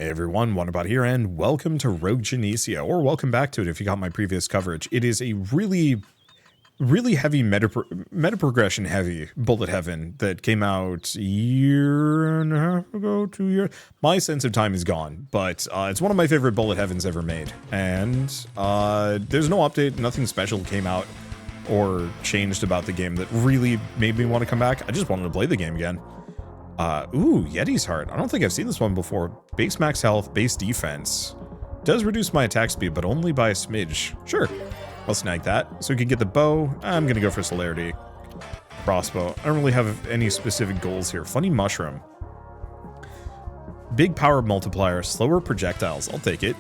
Hey everyone, Wanderbot here, and welcome to Rogue Genesia, or welcome back to it if you got my previous coverage. It is a really heavy meta progression heavy bullet heaven that came out a year and a half ago, 2 years. My sense of time is gone, but it's one of my favorite bullet heavens ever made. And there's no update, nothing special came out or changed about the game that really made me want to come back. I just wanted to play the game again. Ooh, Yeti's Heart. I don't think I've seen this one before. Base max health, base defense. Does reduce my attack speed, but only by a smidge. Sure, I'll snag that. So we can get the bow. I'm gonna go for celerity. Crossbow. I don't really have any specific goals here. Funny mushroom. Big power multiplier, slower projectiles. I'll take it.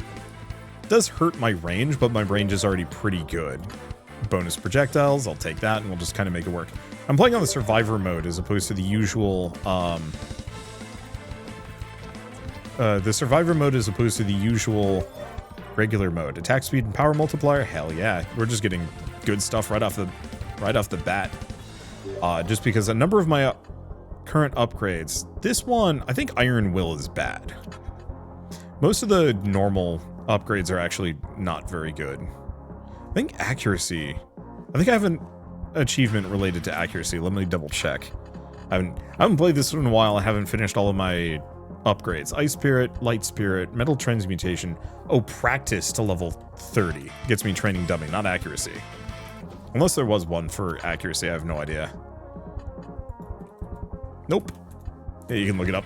Does hurt my range, but my range is already pretty good. Bonus projectiles, I'll take that, and we'll just kind of make it work. I'm playing on the survivor mode as opposed to the usual, regular mode. Attack speed and power multiplier, hell yeah. We're just getting good stuff right off the bat. Just because a number of my current upgrades, this one, I think Iron Will is bad. Most of the normal upgrades are actually not very good. I think accuracy. I think I have an achievement related to accuracy. Let me double check. I haven't played this one in a while. I haven't finished all of my upgrades. Ice Spirit, Light Spirit, Metal Transmutation. Oh, practice to level 30. Gets me training dummy, not accuracy. Unless there was one for accuracy, I have no idea. Nope. Yeah, you can look it up.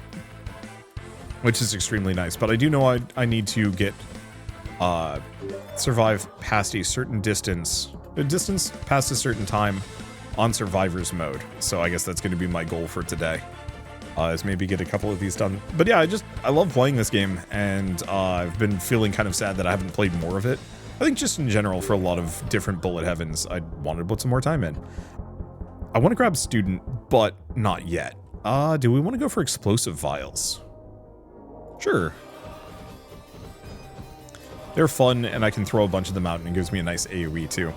Which is extremely nice. But I do know I need to get survive past a certain distance past a certain time on survivors mode. So I guess that's going to be my goal for today, is maybe get a couple of these done. But yeah, I love playing this game, and I've been feeling kind of sad that I haven't played more of it. I think just in general, for a lot of different bullet heavens, I wanted to put some more time in. I want to grab student, but not yet. Do we want to go for explosive vials? Sure. They're fun, and I can throw a bunch of them out, and it gives me a nice AoE too.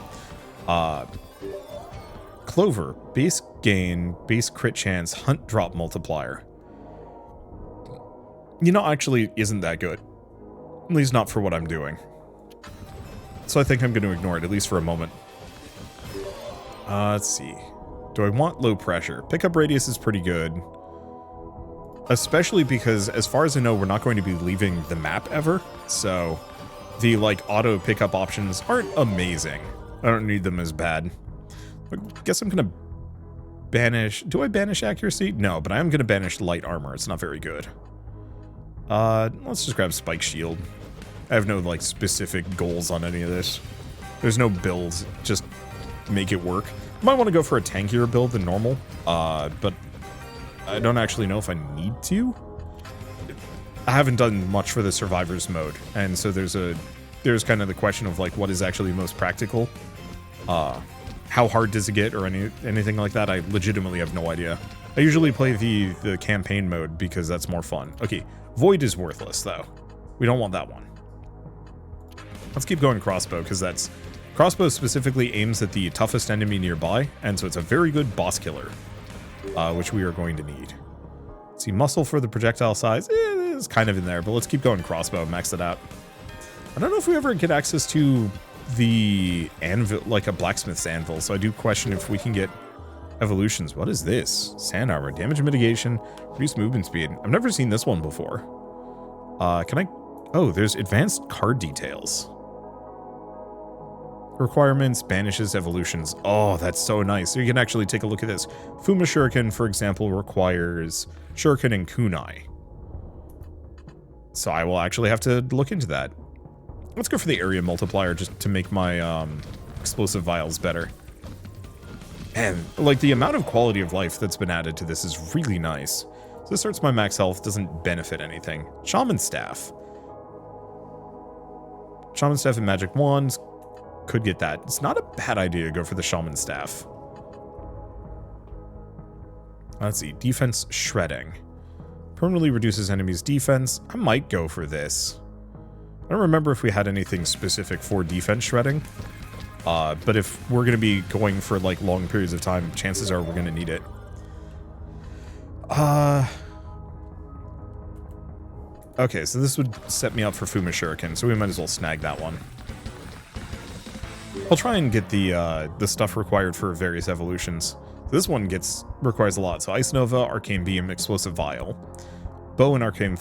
Clover, base gain, base crit chance, hunt drop multiplier. You know, actually isn't that good. At least not for what I'm doing. So I think I'm going to ignore it, at least for a moment. Let's see. Do I want low pressure? Pickup radius is pretty good. Especially because, as far as I know, we're not going to be leaving the map ever. So the, like, auto pickup options aren't amazing. I don't need them as bad. I guess I'm gonna banish... Do I banish accuracy? No, but I am gonna banish light armor. It's not very good. Let's just grab spike shield. I have no, like, specific goals on any of this. There's no builds. Just make it work. Might want to go for a tankier build than normal, but I don't actually know if I need to. I haven't done much for the survivors mode, and so there's kind of the question of, like, what is actually most practical. How hard does it get, or anything like that? I legitimately have no idea. I usually play the campaign mode because that's more fun. Okay, Void is worthless, though. We don't want that one. Let's keep going crossbow, because crossbow specifically aims at the toughest enemy nearby, and so it's a very good boss killer, which we are going to need. Let's see, muscle for the projectile size is kind of in there, but let's keep going crossbow, max it out. I don't know if we ever get access to the anvil, like a blacksmith's anvil, so I do question if we can get evolutions. What is this? Sand armor, damage mitigation, reduced movement speed. I've never seen this one before. Can I? Oh, there's advanced card details. Requirements, banishes, evolutions. Oh, that's so nice. So you can actually take a look at this. Fuma Shuriken, for example, requires Shuriken and Kunai. So I will actually have to look into that. Let's go for the area multiplier just to make my explosive vials better. And, like, the amount of quality of life that's been added to this is really nice. So this hurts my max health, doesn't benefit anything. Shaman Staff. Shaman Staff and Magic Wands. Could get that. It's not a bad idea to go for the Shaman Staff. Let's see. Defense Shredding. Permanently reduces enemies' defense. I might go for this. I don't remember if we had anything specific for defense shredding, but if we're going to be going for, like, long periods of time, chances are we're going to need it. Okay, so this would set me up for Fuma Shuriken, so we might as well snag that one. I'll try and get the stuff required for various evolutions. This one requires a lot. So Ice Nova, Arcane Beam, Explosive Vial, Bow and Arcane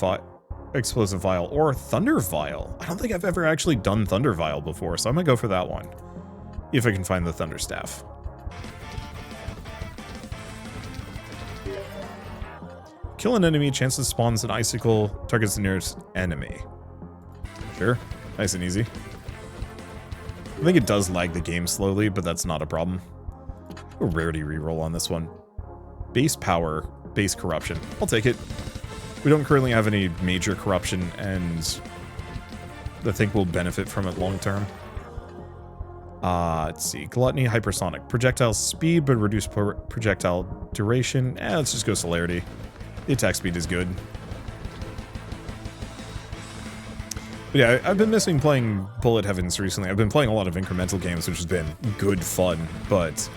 Explosive Vial, or Thunder Vial. I don't think I've ever actually done Thunder Vial before, so I'm gonna go for that one. If I can find the Thunder Staff. Kill an enemy, chances spawns an icicle, targets the nearest enemy. Sure, nice and easy. I think it does lag the game slowly, but that's not a problem. A rarity reroll on this one. Base power, base corruption. I'll take it. We don't currently have any major corruption, and I think we'll benefit from it long term. Let's see. Gluttony, hypersonic. Projectile speed, but reduced projectile duration. Let's just go celerity. The attack speed is good. But yeah, I've been missing playing Bullet Heavens recently. I've been playing a lot of incremental games, which has been good fun, but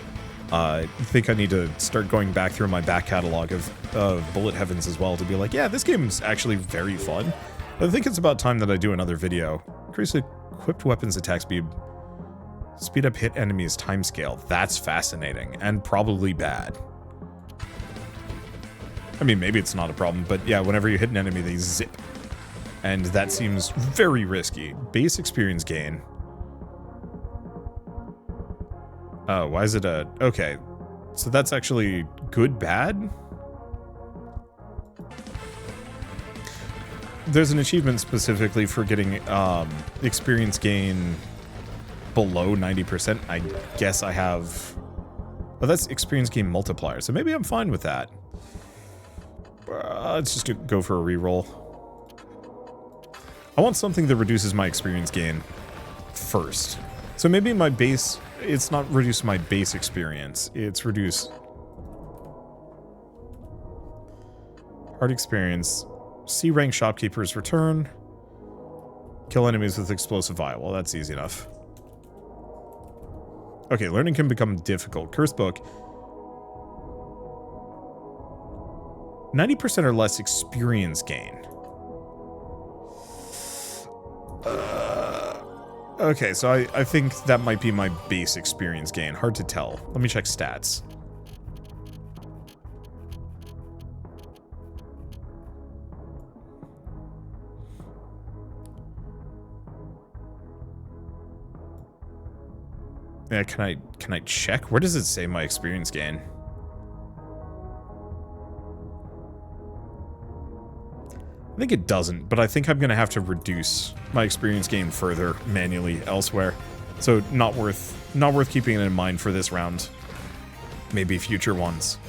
I think I need to start going back through my back catalog of Bullet Heavens as well to be like, yeah, this game's actually very fun. I think it's about time that I do another video. Increase equipped weapons attack speed. Speed up hit enemies timescale. That's fascinating and probably bad. I mean, maybe it's not a problem, but yeah, whenever you hit an enemy, they zip. And that seems very risky. Base experience gain. Oh, why is it a... Okay. So that's actually good, bad? There's an achievement specifically for getting experience gain below 90%. I guess I have... But that's experience gain multiplier, so maybe I'm fine with that. Let's just go for a reroll. I want something that reduces my experience gain first. So maybe my base... It's not reduce my base experience. It's reduce... Hard experience. C-rank shopkeepers return. Kill enemies with explosive vial. Well, that's easy enough. Okay, learning can become difficult. Curse book. 90% or less experience gain. Okay, so I think that might be my base experience gain. Hard to tell. Let me check stats. Yeah, can I check? Where does it say my experience gain? I think it doesn't, but I think I'm gonna have to reduce my experience gain further manually elsewhere. So not worth keeping it in mind for this round. Maybe future ones.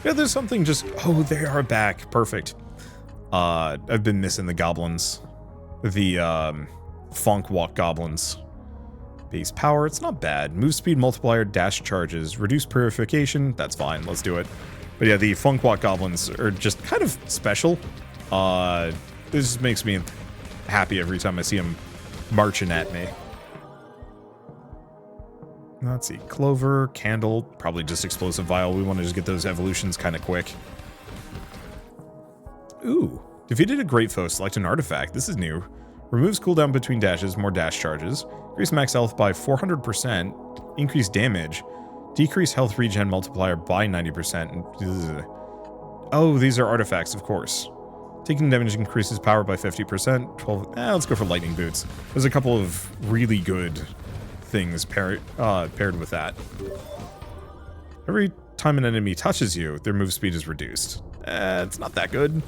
Yeah, there's something just... Oh, they are back. Perfect. I've been missing the goblins. The Funk Walk goblins. Base power, it's not bad. Move speed multiplier, dash charges, reduce purification. That's fine, let's do it. But yeah, the Funk Walk goblins are just kind of special. This just makes me happy every time I see them marching at me. Let's see, Clover, Candle, probably just Explosive Vial. We want to just get those evolutions kind of quick. Ooh, defeated a Great Foe, select an artifact. This is new. Removes cooldown between dashes, more dash charges. Increase max health by 400%. Increase damage. Decrease health regen multiplier by 90%. Oh, these are artifacts, of course. Taking damage increases power by 50%. 12. Let's go for lightning boots. There's a couple of really good things paired with that. Every time an enemy touches you, their move speed is reduced. It's not that good.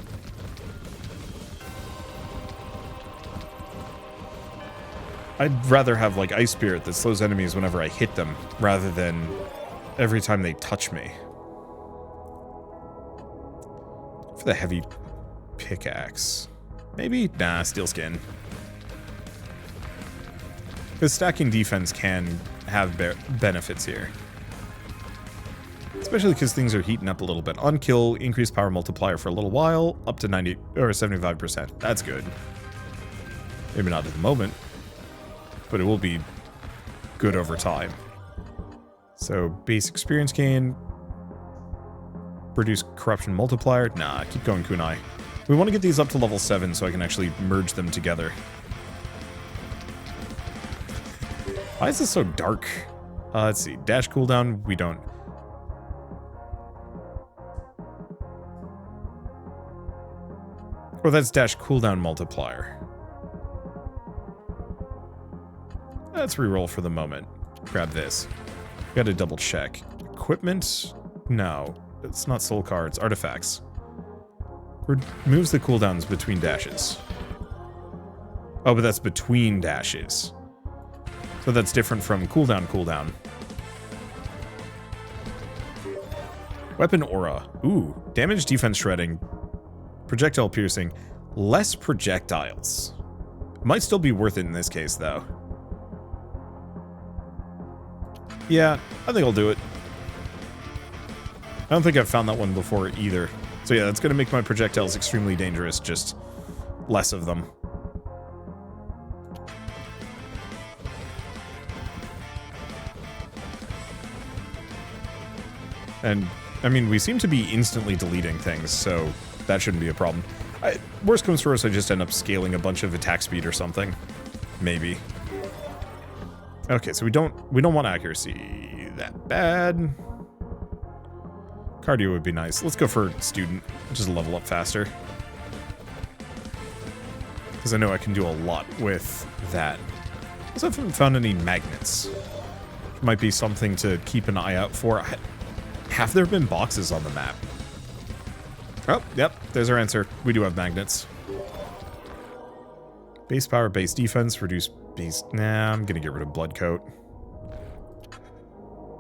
I'd rather have like Ice Spirit that slows enemies whenever I hit them, rather than every time they touch me. For the heavy pickaxe. Maybe? Nah, steel skin. Because stacking defense can have benefits here. Especially because things are heating up a little bit. On kill, increase power multiplier for a little while, up to 90 or 75%. That's good. Maybe not at the moment, but it will be good over time. So base experience gain, reduce corruption multiplier. Nah, keep going kunai. We want to get these up to level 7 so I can actually merge them together. Why is this so dark? Let's see. Dash cooldown, we don't. Oh, that's dash cooldown multiplier. Let's reroll for the moment. Grab this. Gotta double check. Equipment? No. It's not soul cards. Artifacts. Removes the cooldowns between dashes. Oh, but that's between dashes. So that's different from cooldown. Weapon aura. Ooh. Damage, defense, shredding. Projectile piercing. Less projectiles. Might still be worth it in this case, though. Yeah, I think I'll do it. I don't think I've found that one before either. So yeah, that's going to make my projectiles extremely dangerous, just less of them. And, I mean, we seem to be instantly deleting things, so that shouldn't be a problem. Worst comes to worst, I just end up scaling a bunch of attack speed or something. Maybe. Okay, so we don't want accuracy that bad. Cardio would be nice. Let's go for student, just level up faster. Because I know I can do a lot with that. I also haven't found any magnets. Might be something to keep an eye out for. Have there been boxes on the map? Oh, yep, there's our answer. We do have magnets. Base power, base defense, reduce base... Nah, I'm gonna get rid of blood coat.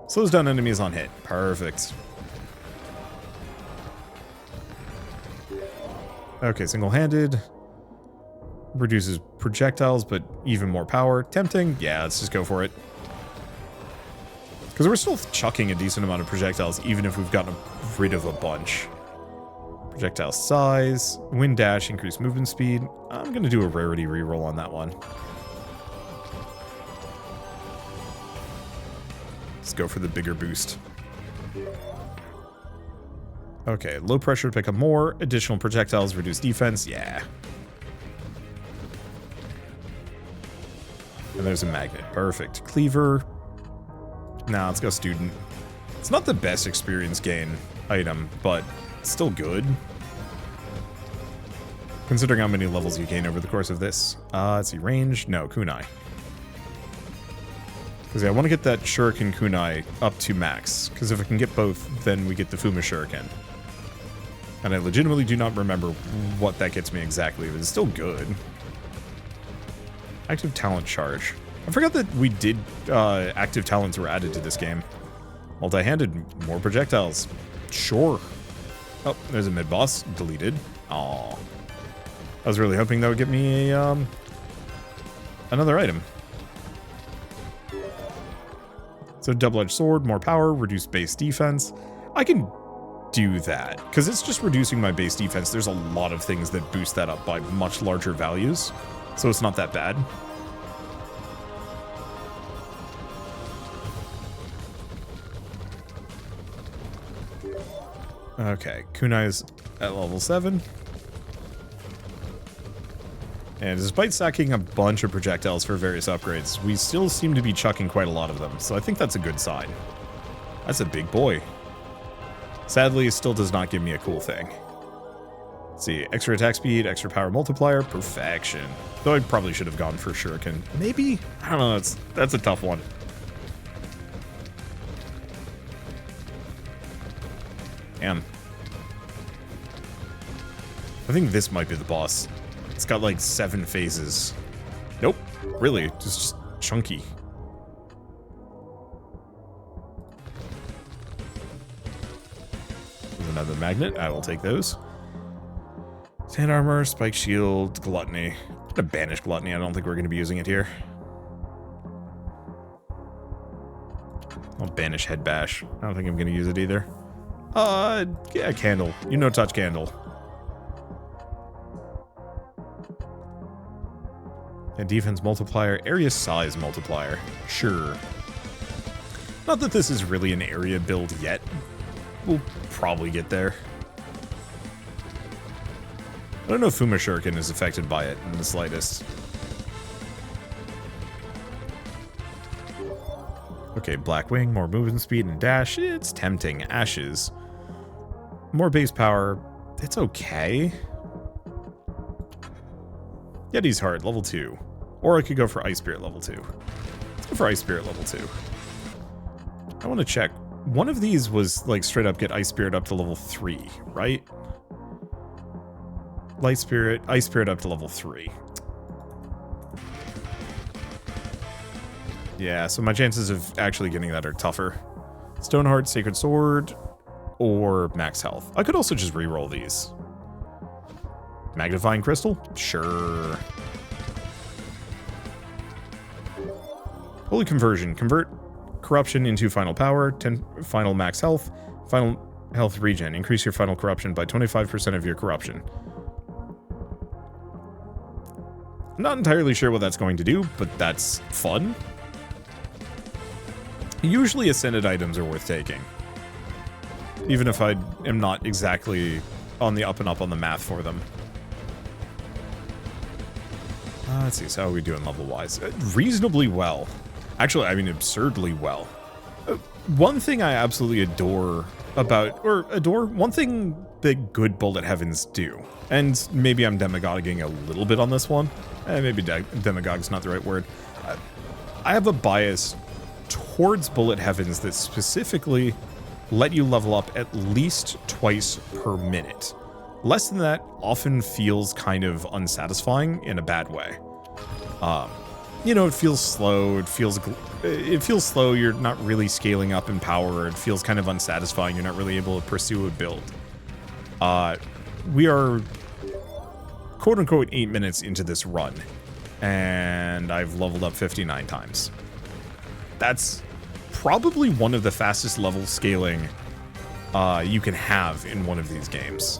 Slows down enemies on hit. Perfect. Okay, single-handed. Reduces projectiles, but even more power. Tempting? Yeah, let's just go for it. Because we're still chucking a decent amount of projectiles, even if we've gotten rid of a bunch. Projectile size, wind dash, increased movement speed. I'm going to do a rarity reroll on that one. Let's go for the bigger boost. Okay, low pressure to pick up more. Additional projectiles, reduce defense. Yeah. And there's a magnet. Perfect. Cleaver. Nah, let's go student. It's not the best experience gain item, but it's still good. Considering how many levels you gain over the course of this. Let's see, range? No, kunai. Because yeah, I want to get that shuriken kunai up to max. Because if I can get both, then we get the Fuma shuriken. And I legitimately do not remember what that gets me exactly, but it's still good. Active talent charge. I forgot that we did, active talents were added to this game. Multi-handed, more projectiles. Sure. Oh, there's a mid-boss. Deleted. Aw. I was really hoping that would get me a, another item. So double-edged sword, more power, reduce base defense. I can do that, because it's just reducing my base defense. There's a lot of things that boost that up by much larger values, so it's not that bad. Okay, kunai's at level 7. And despite stacking a bunch of projectiles for various upgrades, we still seem to be chucking quite a lot of them, so I think that's a good sign. That's a big boy. Sadly, it still does not give me a cool thing. Let's see, extra attack speed, extra power multiplier, perfection. Though I probably should have gone for shuriken. Maybe? I don't know, that's a tough one. Damn. I think this might be the boss. It's got like 7 phases. Nope. Really, just chunky. There's another magnet. I will take those. Sand armor, spike shield, gluttony. I'm gonna banish gluttony. I don't think we're gonna be using it here. I'll banish head bash. I don't think I'm gonna use it either. Yeah, candle. You know, touch candle. And defense multiplier, area size multiplier. Sure. Not that this is really an area build yet. We'll probably get there. I don't know if Fuma Shuriken is affected by it in the slightest. Okay, Black Wing, more movement speed and dash. It's tempting. Ashes. More base power. It's okay. Yeti's Heart, level 2. Or I could go for Ice Spirit level 2. Let's go for Ice Spirit level 2. I want to check. One of these was like straight up get Ice Spirit up to level 3, right? Light Spirit, Ice Spirit up to level 3. Yeah, so my chances of actually getting that are tougher. Stoneheart, Sacred Sword, or Max Health. I could also just reroll these. Magnifying Crystal? Sure. Holy Conversion. Convert Corruption into Final Power, 10 Final Max Health, Final Health Regen. Increase your Final Corruption by 25% of your Corruption. I'm not entirely sure what that's going to do, but that's fun. Usually Ascended items are worth taking. Even if I am not exactly on the up and up on the math for them. Let's see, so how are we doing level-wise? Reasonably well. Actually, I mean absurdly well. One thing I absolutely adore about, one thing that good bullet heavens do, and maybe I'm demagoguing a little bit on this one. Maybe demagogue's not the right word. I have a bias towards bullet heavens that specifically let you level up at least twice per minute. Less than that often feels kind of unsatisfying in a bad way. You know, it feels slow, it feels slow, you're not really scaling up in power, it feels kind of unsatisfying, you're not really able to pursue a build. We are quote-unquote 8 minutes into this run, and I've leveled up 59 times. That's probably one of the fastest level scaling you can have in one of these games.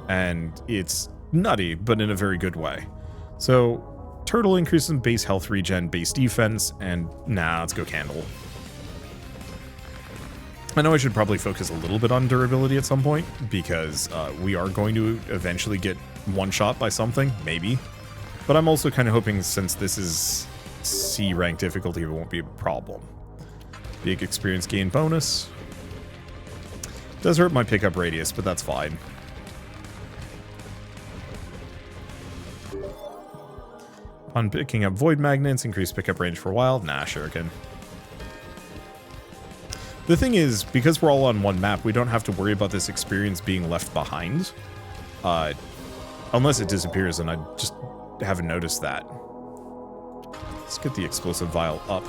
And it's nutty, but in a very good way. So, Turtle increases in base health regen, base defense, and let's go Candle. I know I should probably focus a little bit on durability at some point, because we are going to eventually get one-shot by something, maybe. But I'm also kind of hoping, since this is C rank difficulty, it won't be a problem. Big experience gain bonus. Does hurt my pickup radius, but that's fine. On picking up void magnets, increase pickup range for a while. Nah, Shuriken. The thing is, because we're all on one map, we don't have to worry about this experience being left behind. Unless it disappears, and I just haven't noticed that. Let's get the explosive vial up.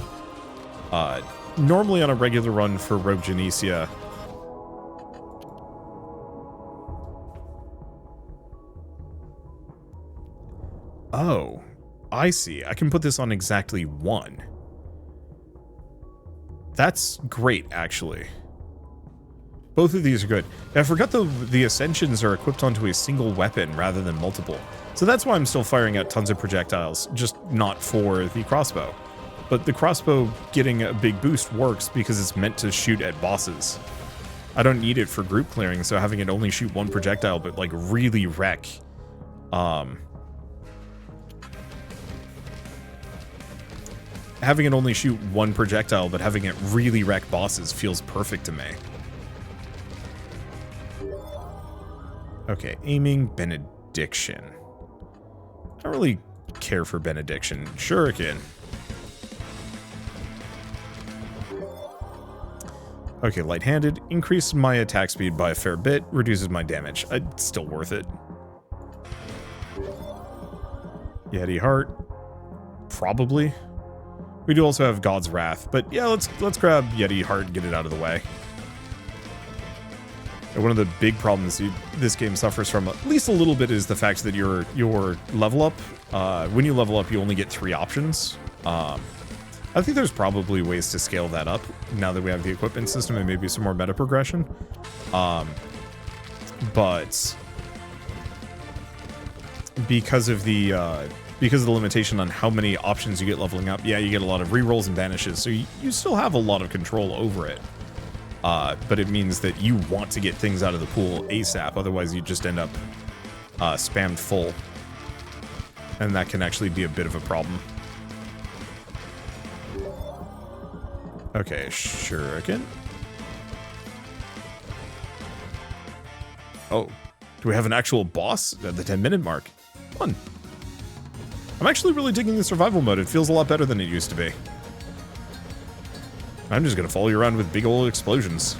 Normally on a regular run for Rogue Genesia, oh, I see. I can put this on exactly 1. That's great, actually. Both of these are good. I forgot the Ascensions are equipped onto a single weapon rather than multiple. So that's why I'm still firing out tons of projectiles, just not for the crossbow. But the crossbow getting a big boost works because it's meant to shoot at bosses. I don't need it for group clearing, so having it only shoot one projectile but like really wreck having it only shoot one projectile but having it really wreck bosses feels perfect to me. Okay, aiming, benediction. I don't really care for benediction. Shuriken. Okay, light-handed. Increase my attack speed by a fair bit. Reduces my damage. It's still worth it. Yeti Heart. Probably. We do also have God's Wrath, but yeah, let's grab Yeti Heart and get it out of the way. And one of the big problems this game suffers from, at least a little bit, is the fact that your level up, when you level up, you only get 3 options. I think there's probably ways to scale that up now that we have the equipment system and maybe some more meta progression. But because of the limitation on how many options you get leveling up, yeah, you get a lot of rerolls and banishes, so you still have a lot of control over it. But it means that you want to get things out of the pool ASAP, otherwise you just end up spammed full. And that can actually be a bit of a problem. Okay, shuriken. Oh, do we have an actual boss at the 10-minute mark? Fun. I'm actually really digging the survival mode. It feels a lot better than it used to be. I'm just gonna follow you around with big old explosions.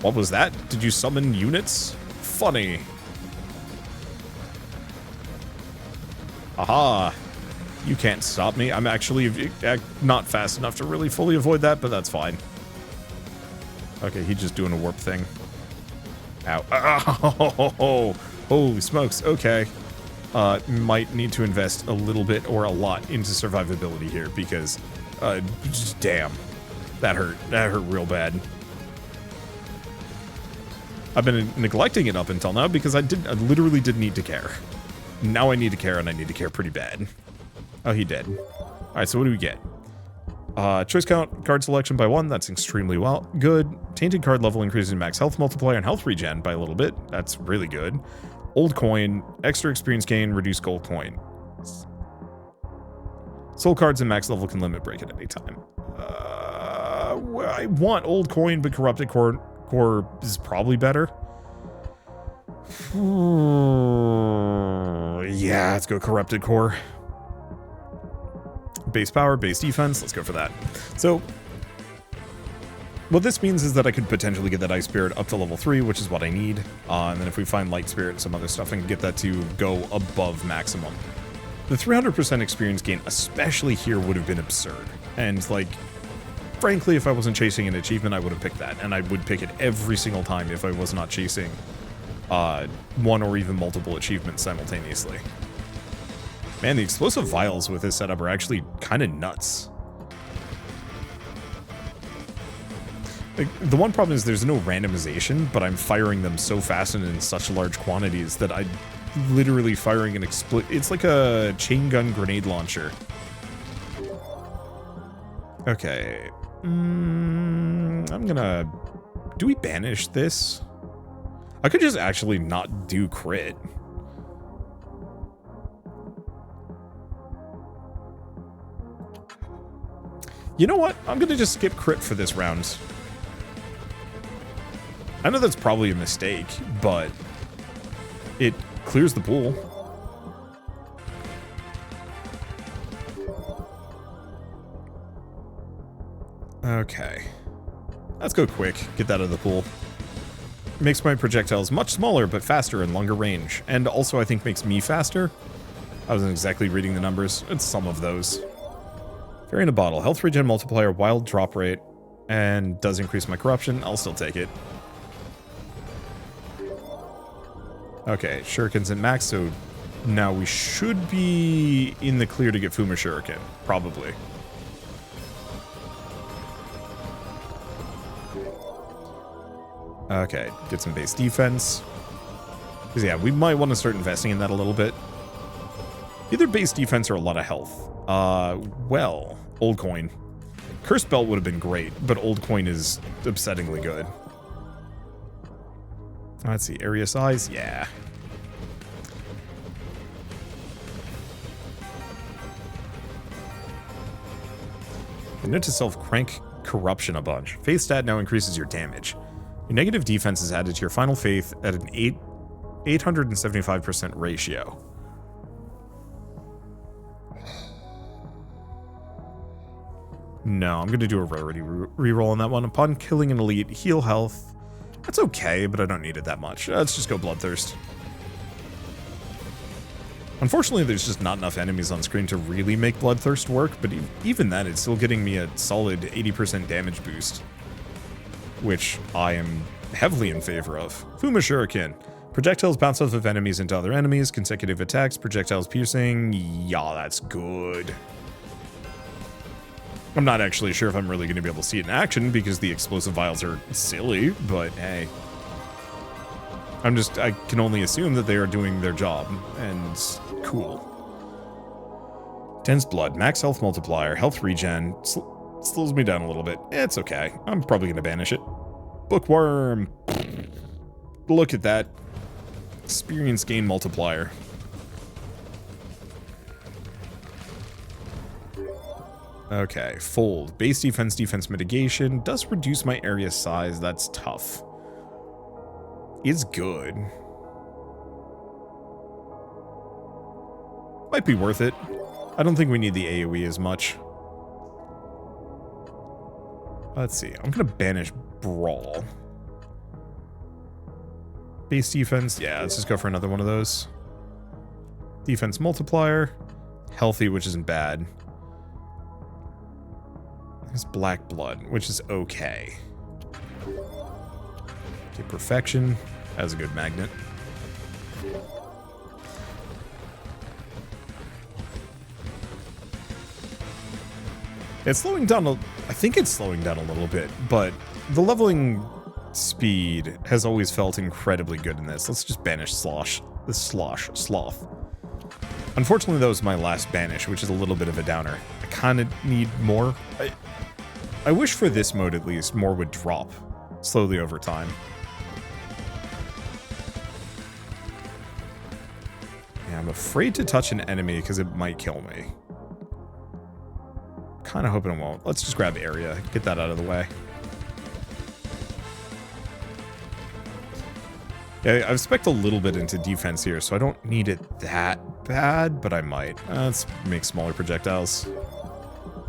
What was that? Did you summon units? Funny. Aha. You can't stop me. I'm actually not fast enough to really fully avoid that, but that's fine. Okay, he's just doing a warp thing. Ow. Oh, holy smokes. Okay. Might need to invest a little bit or a lot into survivability here because, just damn. That hurt. That hurt real bad. I've been neglecting it up until now because I literally didn't need to care. Now I need to care, and I need to care pretty bad. Oh, he did. Alright, so what do we get? Choice count, card selection by 1, that's extremely well. Good. Tainted card level increases max health multiplier and health regen by a little bit. That's really good. Old coin, extra experience gain, reduce gold coin. Soul cards and max level can limit break at any time. I want old coin, but corrupted core is probably better. Yeah, let's go corrupted core. Base power, base defense, let's go for that. So, what this means is that I could potentially get that ice spirit up to level 3, which is what I need. And then if we find light spirit and some other stuff, I can get that to go above maximum. The 300% experience gain, especially here, would have been absurd. And, like, frankly, if I wasn't chasing an achievement, I would have picked that. And I would pick it every single time if I was not chasing one or even multiple achievements simultaneously. Man, the explosive vials with this setup are actually kind of nuts. Like, the one problem is there's no randomization, but I'm firing them so fast and in such large quantities that I'm literally firing an it's like a chain gun grenade launcher. Okay. I'm gonna... Do we banish this? I could just actually not do crit. You know what? I'm gonna just skip crit for this round. I know that's probably a mistake, but it clears the pool. Okay. Let's go quick. Get that out of the pool. Makes my projectiles much smaller, but faster and longer range. And also, I think, makes me faster. I wasn't exactly reading the numbers. It's some of those. Fairy in a bottle. Health regen multiplier, wild drop rate, and does increase my corruption. I'll still take it. Okay, shurikens at max, so now we should be in the clear to get Fuma Shuriken. Probably. Okay, get some base defense. Because, yeah, we might want to start investing in that a little bit. Either base defense or a lot of health. Well, old coin. Cursed belt would have been great, but old coin is upsettingly good. Let's see, area size, yeah. And note to self, crank corruption a bunch. Faith stat now increases your damage. Your negative defense is added to your final faith at an 875% ratio. No, I'm going to do a rarity reroll on that one. Upon killing an elite, heal health. That's okay, but I don't need it that much. Let's just go Bloodthirst. Unfortunately, there's just not enough enemies on screen to really make Bloodthirst work, but even that, it's still getting me a solid 80% damage boost, which I am heavily in favor of. Fuma Shuriken. Projectiles bounce off of enemies into other enemies. Consecutive attacks. Projectiles piercing. Yeah, that's good. I'm not actually sure if I'm really going to be able to see it in action because the explosive vials are silly, but hey. I can only assume that they are doing their job, and cool. Tense blood, max health multiplier, health regen, slows me down a little bit. It's okay. I'm probably going to banish it. Bookworm. Look at that. Experience gain multiplier. Okay, fold. Base defense, defense mitigation. Does reduce my area size. That's tough. Is good. Might be worth it. I don't think we need the AoE as much. Let's see. I'm going to banish Brawl. Base defense. Yeah, let's just go for another one of those. Defense multiplier. Healthy, which isn't bad. There's Black Blood, which is okay. Okay, Perfection. Has a good magnet. It's slowing down, I think it's slowing down a little bit, but the leveling speed has always felt incredibly good in this. Let's just banish Sloth. Unfortunately, that was my last banish, which is a little bit of a downer. I kind of need more. I wish for this mode, at least, more would drop slowly over time. Yeah, I'm afraid to touch an enemy because it might kill me. Kind of hoping it won't. Let's just grab area, get that out of the way. Yeah, I've spec'd a little bit into defense here, so I don't need it that bad, but I might. Let's make smaller projectiles.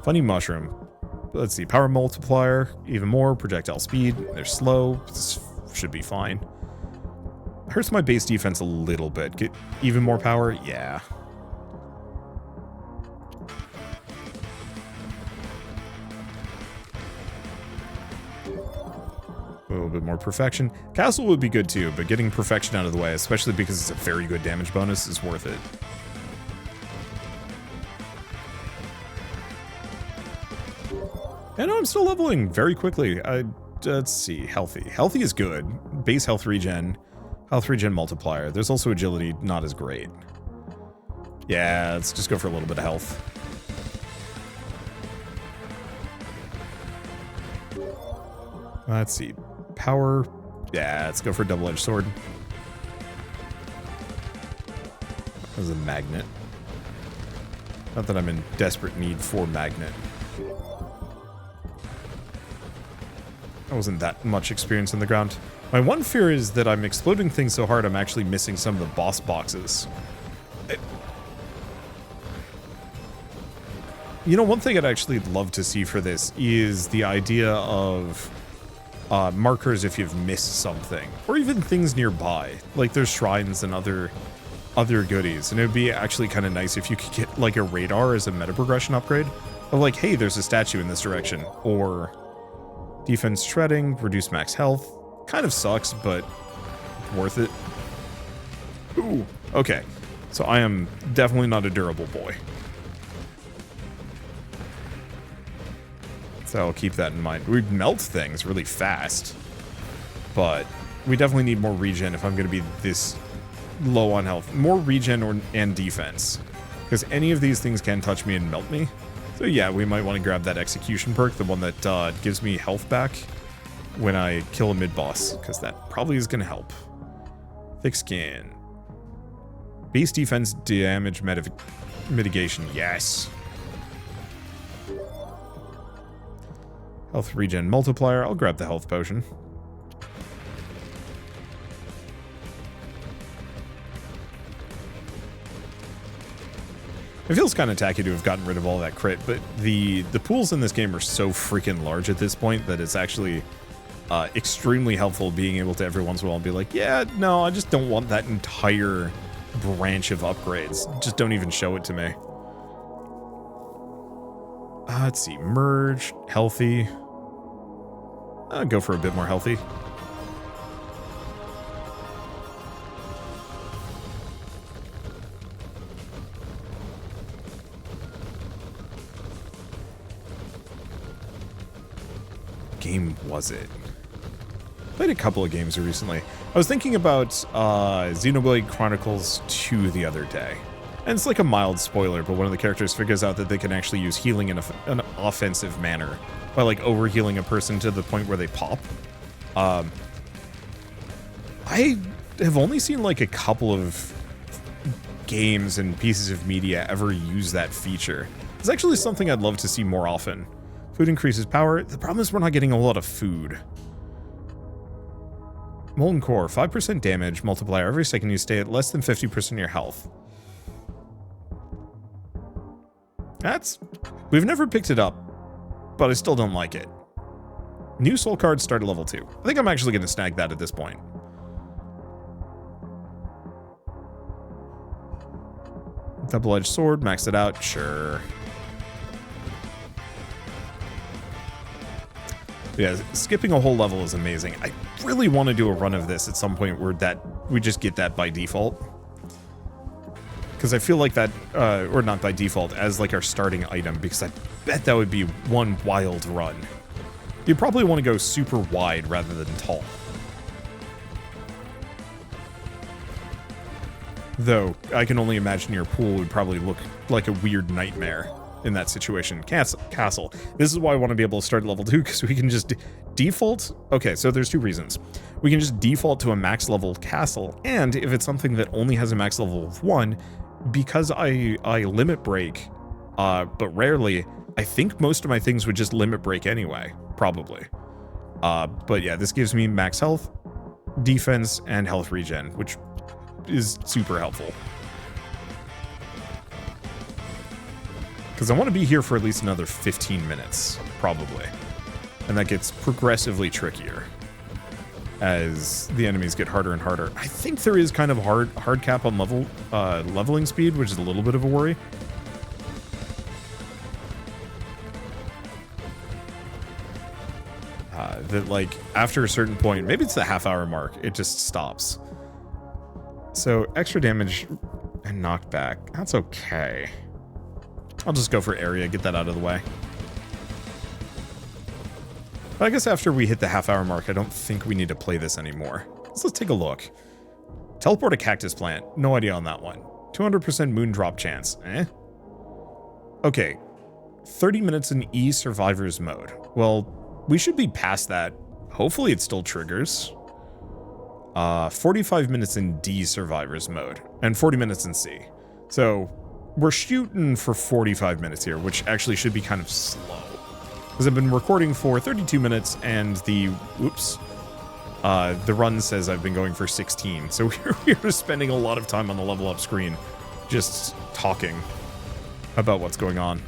Funny mushroom. Let's see, power multiplier, even more, projectile speed. They're slow. This should be fine. Hurts my base defense a little bit. Get even more power? Yeah. A little bit more perfection. Castle would be good too, but getting perfection out of the way, especially because it's a very good damage bonus, is worth it. And I'm still leveling very quickly. Let's see, healthy. Healthy is good. Base health regen multiplier. There's also agility, not as great. Yeah, let's just go for a little bit of health. Let's see. Power. Yeah, let's go for a double-edged sword. That was a magnet. Not that I'm in desperate need for magnet. I wasn't that much experience on the ground. My one fear is that I'm exploding things so hard I'm actually missing some of the boss boxes. You know, one thing I'd actually love to see for this is the idea of markers if you've missed something, or even things nearby. Like there's shrines and other goodies, and it would be actually kind of nice if you could get like a radar as a meta progression upgrade of like, hey, there's a statue in this direction, or defense shredding, reduce max health. Kind of sucks, but worth it. Ooh, okay. So I am definitely not a durable boy. So I'll keep that in mind. We melt things really fast, but we definitely need more regen if I'm going to be this low on health. More regen and defense, because any of these things can touch me and melt me. So yeah, we might want to grab that execution perk, the one that gives me health back when I kill a mid-boss, because that probably is going to help. Thick skin. Base defense damage mitigation, yes. Health regen multiplier, I'll grab the health potion. It feels kind of tacky to have gotten rid of all that crit, but the pools in this game are so freaking large at this point that it's actually extremely helpful being able to every once in a while be like, yeah, no, I just don't want that entire branch of upgrades. Just don't even show it to me. Let's see, merge, healthy. I'll go for a bit more healthy. Game was it? Played a couple of games recently. I was thinking about Xenoblade Chronicles 2 the other day. And it's like a mild spoiler, but one of the characters figures out that they can actually use healing in an offensive manner by like overhealing a person to the point where they pop. I have only seen like a couple of games and pieces of media ever use that feature. It's actually something I'd love to see more often. Food increases power. The problem is we're not getting a lot of food. Molten core, 5% damage multiplier every second you stay at less than 50% of your health. We've never picked it up, but I still don't like it. New soul cards start at level 2. I think I'm actually going to snag that at this point. Double-edged sword, max it out, sure. Yeah, skipping a whole level is amazing. I really want to do a run of this at some point where we just get that by default. Because I feel like that, or not by default, as like our starting item, because I bet that would be one wild run. You probably want to go super wide rather than tall. Though, I can only imagine your pool would probably look like a weird nightmare in that situation. Castle. This is why I want to be able to start at level 2, because we can just default. Okay, so there's 2 reasons. We can just default to a max level castle, and if it's something that only has a max level of 1, because I limit break, but rarely, I think most of my things would just limit break anyway, probably. But yeah, this gives me max health, defense, and health regen, which is super helpful. Because I want to be here for at least another 15 minutes, probably. And that gets progressively trickier as the enemies get harder and harder. I think there is kind of a hard cap on leveling speed, which is a little bit of a worry. That like after a certain point, maybe it's the half-hour mark, it just stops. So extra damage and knockback, that's okay. I'll just go for area, get that out of the way. But I guess after we hit the half-hour mark, I don't think we need to play this anymore. So let's take a look. Teleport a cactus plant. No idea on that one. 200% moon drop chance. Okay. 30 minutes in E survivors mode. Well, we should be past that. Hopefully it still triggers. 45 minutes in D survivors mode. And 40 minutes in C. So we're shooting for 45 minutes here, which actually should be kind of slow. Because I've been recording for 32 minutes, and the run says I've been going for 16. So we're spending a lot of time on the level up screen, just talking about what's going on.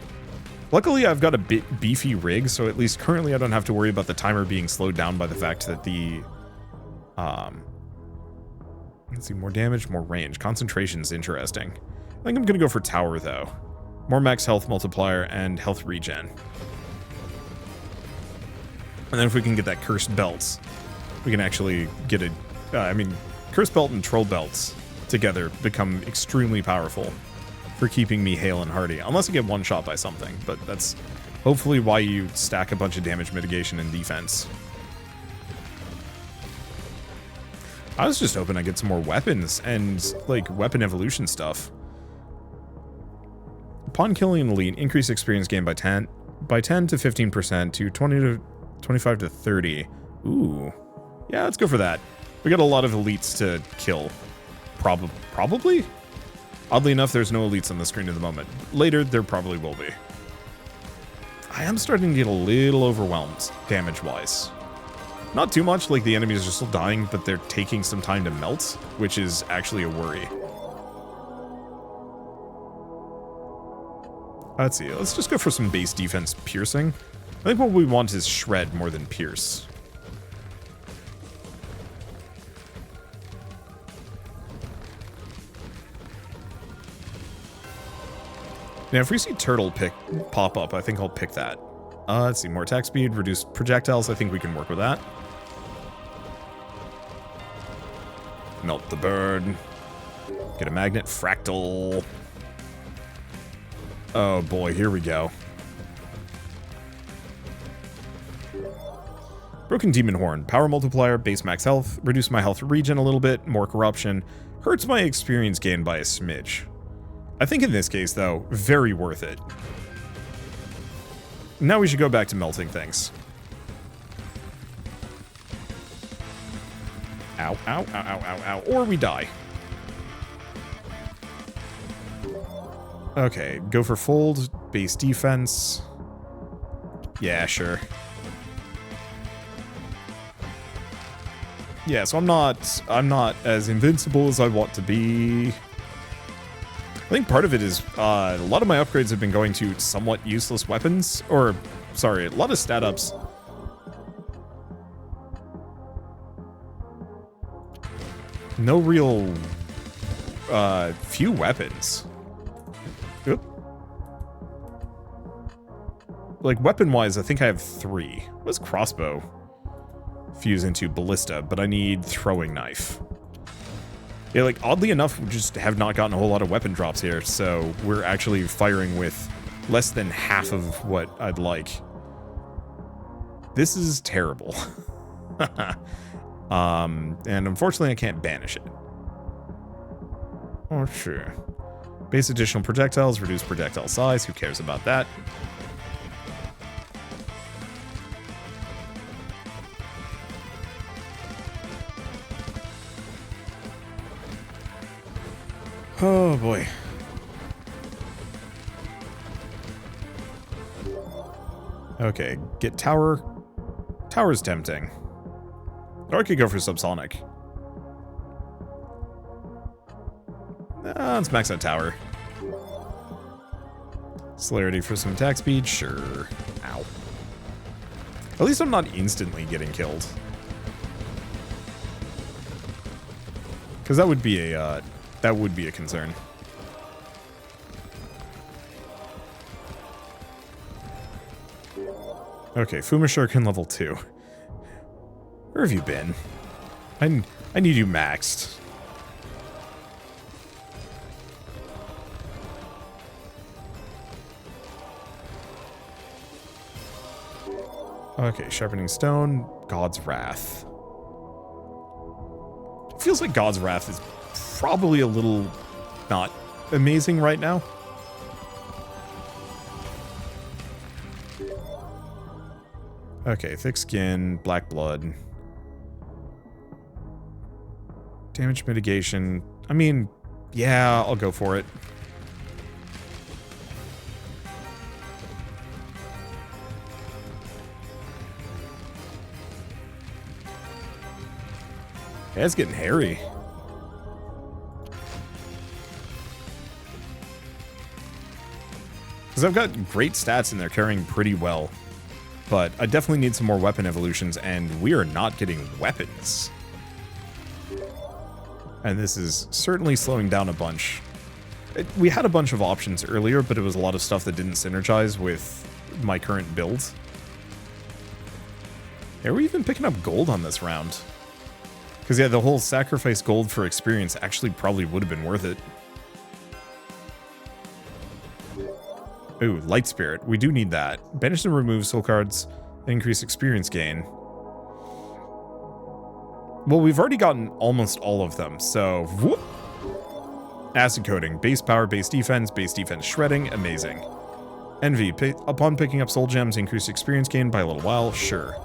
Luckily, I've got a bit beefy rig, so at least currently I don't have to worry about the timer being slowed down by the fact that the, let's see, more damage, more range. Concentration's interesting. I think I'm gonna go for tower, though. More max health multiplier and health regen. And then if we can get that cursed belts, we can actually get a... cursed belt and troll belts together become extremely powerful for keeping me hale and hearty. Unless I get one shot by something, but that's hopefully why you stack a bunch of damage mitigation and defense. I was just hoping I get some more weapons and, like, weapon evolution stuff. Upon killing an elite, increase experience gain by 10 to 15% to 20 to 25 to 30. Ooh. Yeah, let's go for that. We got a lot of elites to kill. Probably? Oddly enough, there's no elites on the screen at the moment. Later, there probably will be. I am starting to get a little overwhelmed, damage-wise. Not too much, like the enemies are still dying, but they're taking some time to melt, which is actually a worry. Let's see, let's just go for some base defense piercing. I think what we want is shred more than pierce. Now, if we see turtle pop up, I think I'll pick that. Let's see, more attack speed, reduced projectiles. I think we can work with that. Melt the bird. Get a magnet, fractal. Oh boy, here we go. Broken Demon Horn. Power multiplier, base max health, reduce my health regen a little bit, more corruption, hurts my experience gain by a smidge. I think in this case, though, very worth it. Now we should go back to melting things. Ow, ow, ow, ow, ow, ow. Or we die. Okay, go for fold, base defense. Yeah, sure. Yeah, so I'm not as invincible as I want to be. I think part of it is a lot of my upgrades have been going to somewhat useless weapons, or sorry, a lot of stat ups. No real few weapons. Oop. Like weapon-wise, I think I have 3. What's crossbow? Fuse into ballista, but I need throwing knife. Yeah, like oddly enough, we just have not gotten a whole lot of weapon drops here, so we're actually firing with less than half of what I'd like. This is terrible. And unfortunately I can't banish it. Oh, sure. Base additional projectiles, reduce projectile size, who cares about that? Oh boy. Okay, get tower. Tower's tempting. Or I could go for subsonic. Let's max out tower. Celerity for some attack speed, sure. Ow. At least I'm not instantly getting killed. Because that would be a concern. Okay, Fuma Shuriken level 2. Where have you been? I need you maxed. Okay, Sharpening Stone, God's Wrath. It feels like God's Wrath is probably a little not amazing right now. Okay, Thick Skin, Black Blood. Damage mitigation. I mean, yeah, I'll go for it. Yeah, it's getting hairy. Because I've got great stats and they're carrying pretty well. But I definitely need some more weapon evolutions, and we are not getting weapons. And this is certainly slowing down a bunch. We had a bunch of options earlier, but it was a lot of stuff that didn't synergize with my current build. Are we even picking up gold on this round? Because yeah, the whole sacrifice gold for experience actually probably would have been worth it. Ooh, Light Spirit. We do need that. Banish and remove soul cards, increase experience gain. Well, we've already gotten almost all of them, so... Whoop. Acid Coating. Base power, base defense shredding. Amazing. Envy. Upon picking up soul gems, increase experience gain by a little while. Sure.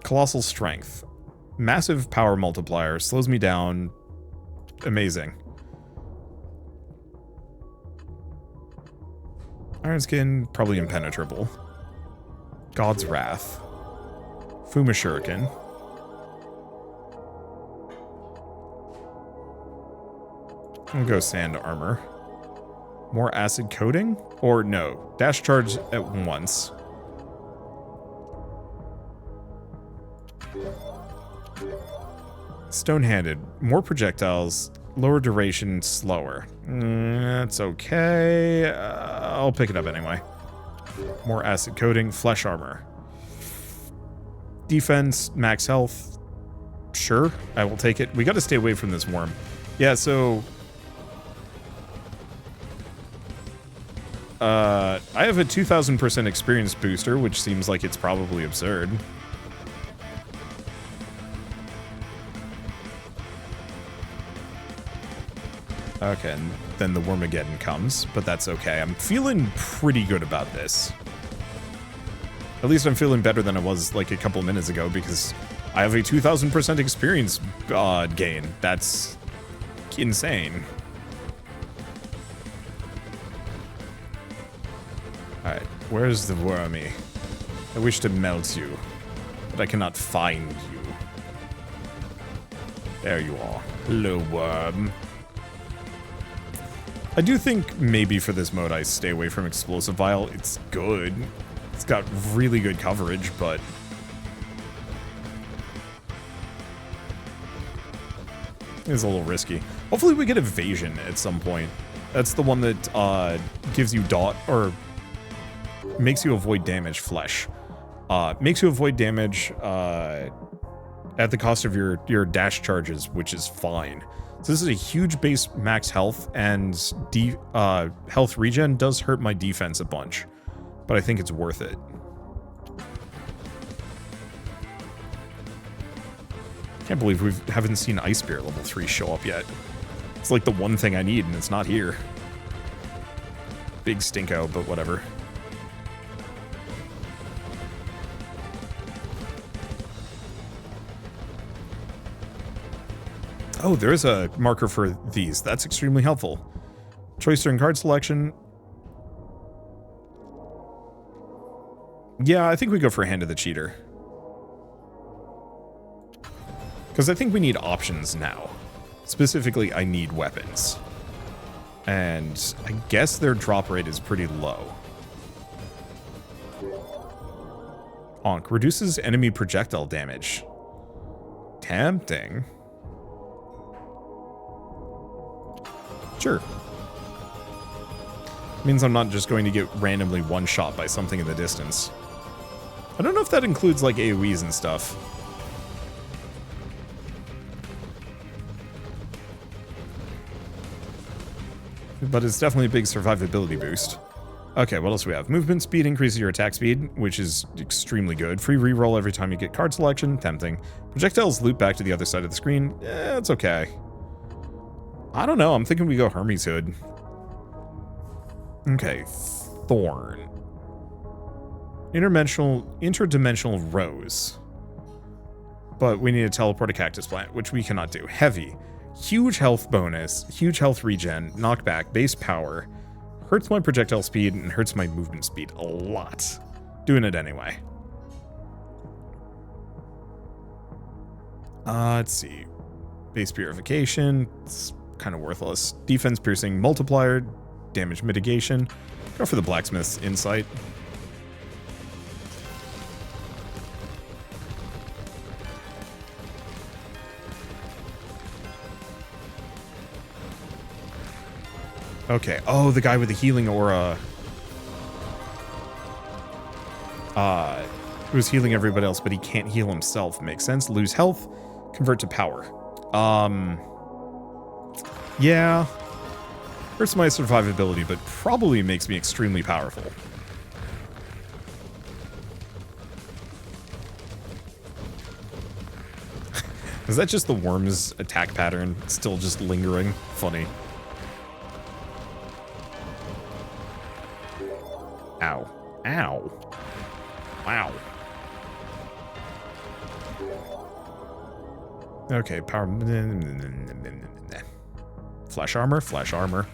Colossal Strength. Massive power multiplier. Slows me down. Amazing. Iron Skin, probably impenetrable. God's Wrath. Fuma Shuriken. I'll go Sand Armor. More Acid Coating? Or no, Dash Charge at once. Stone-Handed. More projectiles. Lower duration, slower. That's okay. I'll pick it up anyway. More Acid Coating, Flesh Armor. Defense, max health. Sure, I will take it. We got to stay away from this worm. Yeah, so... I have a 2,000% experience booster, which seems like it's probably absurd. Okay, and then the Wormageddon comes, but that's okay. I'm feeling pretty good about this. At least I'm feeling better than I was like a couple minutes ago, because I have a 2,000% experience gain. That's insane. Alright, where's the wormy? I wish to melt you, but I cannot find you. There you are. Hello, worm. I do think maybe for this mode I stay away from Explosive Vial. It's good. It's got really good coverage, but... it's a little risky. Hopefully we get Evasion at some point. That's the one that gives you dot, or makes you avoid damage flesh. Makes you avoid damage at the cost of your dash charges, which is fine. So this is a huge base max health, and health regen does hurt my defense a bunch, but I think it's worth it. Can't believe we haven't seen Ice Spirit level 3 show up yet. It's like the one thing I need, and it's not here. Big stinko, but whatever. Oh, there is a marker for these. That's extremely helpful. Choice during card selection. Yeah, I think we go for Hand of the Cheater. Because I think we need options now. Specifically, I need weapons. And I guess their drop rate is pretty low. Onk reduces enemy projectile damage. Tempting. Sure. Means I'm not just going to get randomly one-shot by something in the distance. I don't know if that includes, like, AoEs and stuff. But it's definitely a big survivability boost. Okay, what else do we have? Movement speed increases your attack speed, which is extremely good. Free reroll every time you get card selection, tempting. Projectiles loop back to the other side of the screen. It's okay. I don't know, I'm thinking we go Hermes Hood. Okay, Thorn. Interdimensional Rose. But we need to teleport a cactus plant, which we cannot do. Heavy. Huge health bonus, huge health regen, knockback, base power. Hurts my projectile speed and hurts my movement speed a lot. Doing it anyway. Let's see. Base purification. It's kind of worthless. Defense piercing multiplier. Damage mitigation. Go for the blacksmith's insight. Okay. Oh, the guy with the healing aura. Who's healing everybody else, but he can't heal himself. Makes sense. Lose health. Convert to power. Yeah. Hurts my survivability, but probably makes me extremely powerful. Is that just the worm's attack pattern? Still just lingering? Funny. Ow. Ow. Wow. Okay, power. Flash armor, flash armor.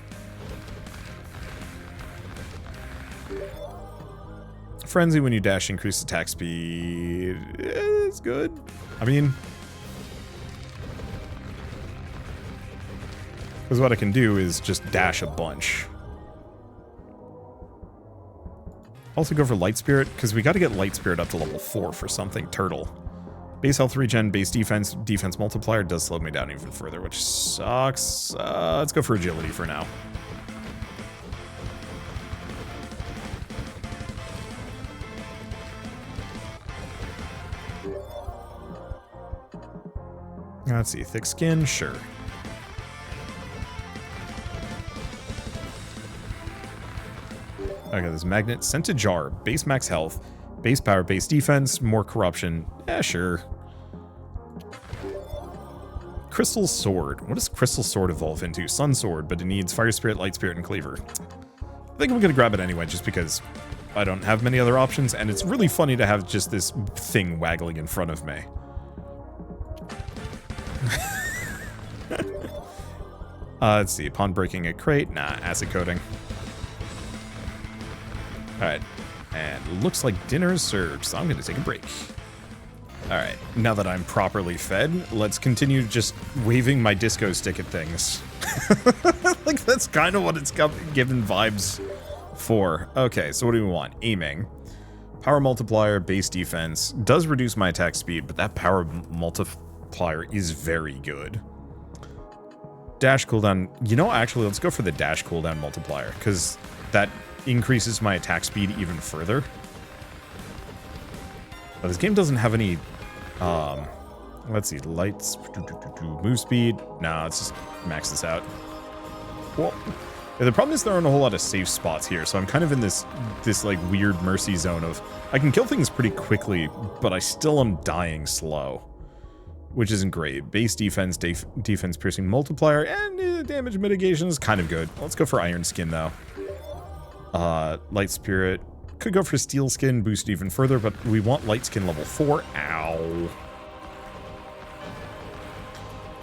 Frenzy when you dash, increase attack speed. It's good. I mean, because what I can do is just dash a bunch. Also go for Light Spirit, because we got to get Light Spirit up to level 4 for something. Turtle. Base health regen, base defense, defense multiplier does slow me down even further, which sucks. Let's go for agility for now. Let's see, thick skin, sure. Okay, this magnet sent to jar, base max health, base power, base defense, more corruption. Yeah, sure. Crystal Sword. What does Crystal Sword evolve into? Sun Sword, but it needs Fire Spirit, Light Spirit, and Cleaver. I think I'm gonna grab it anyway, just because I don't have many other options, and it's really funny to have just this thing waggling in front of me. Let's see. Upon breaking a crate. Nah, acid coating. Alright. And looks like dinner is served, so I'm going to take a break. Alright. Now that I'm properly fed, let's continue just waving my disco stick at things. Like, that's kind of what it's given vibes for. Okay, so what do we want? Aiming. Power multiplier, base defense. Does reduce my attack speed, but that power multiplier is very good. Dash cooldown. You know, actually, let's go for the dash cooldown multiplier, because that increases my attack speed even further. But this game doesn't have any, let's see, lights, move speed. No, let's just max this out. Well, yeah, the problem is there aren't a whole lot of safe spots here, so I'm kind of in this like weird mercy zone of I can kill things pretty quickly, but I still am dying slow, which isn't great. Base defense, defense piercing multiplier, and damage mitigation is kind of good. Let's go for iron skin though. Light spirit. Could go for steel skin, boost even further, but we want light skin level 4. Ow.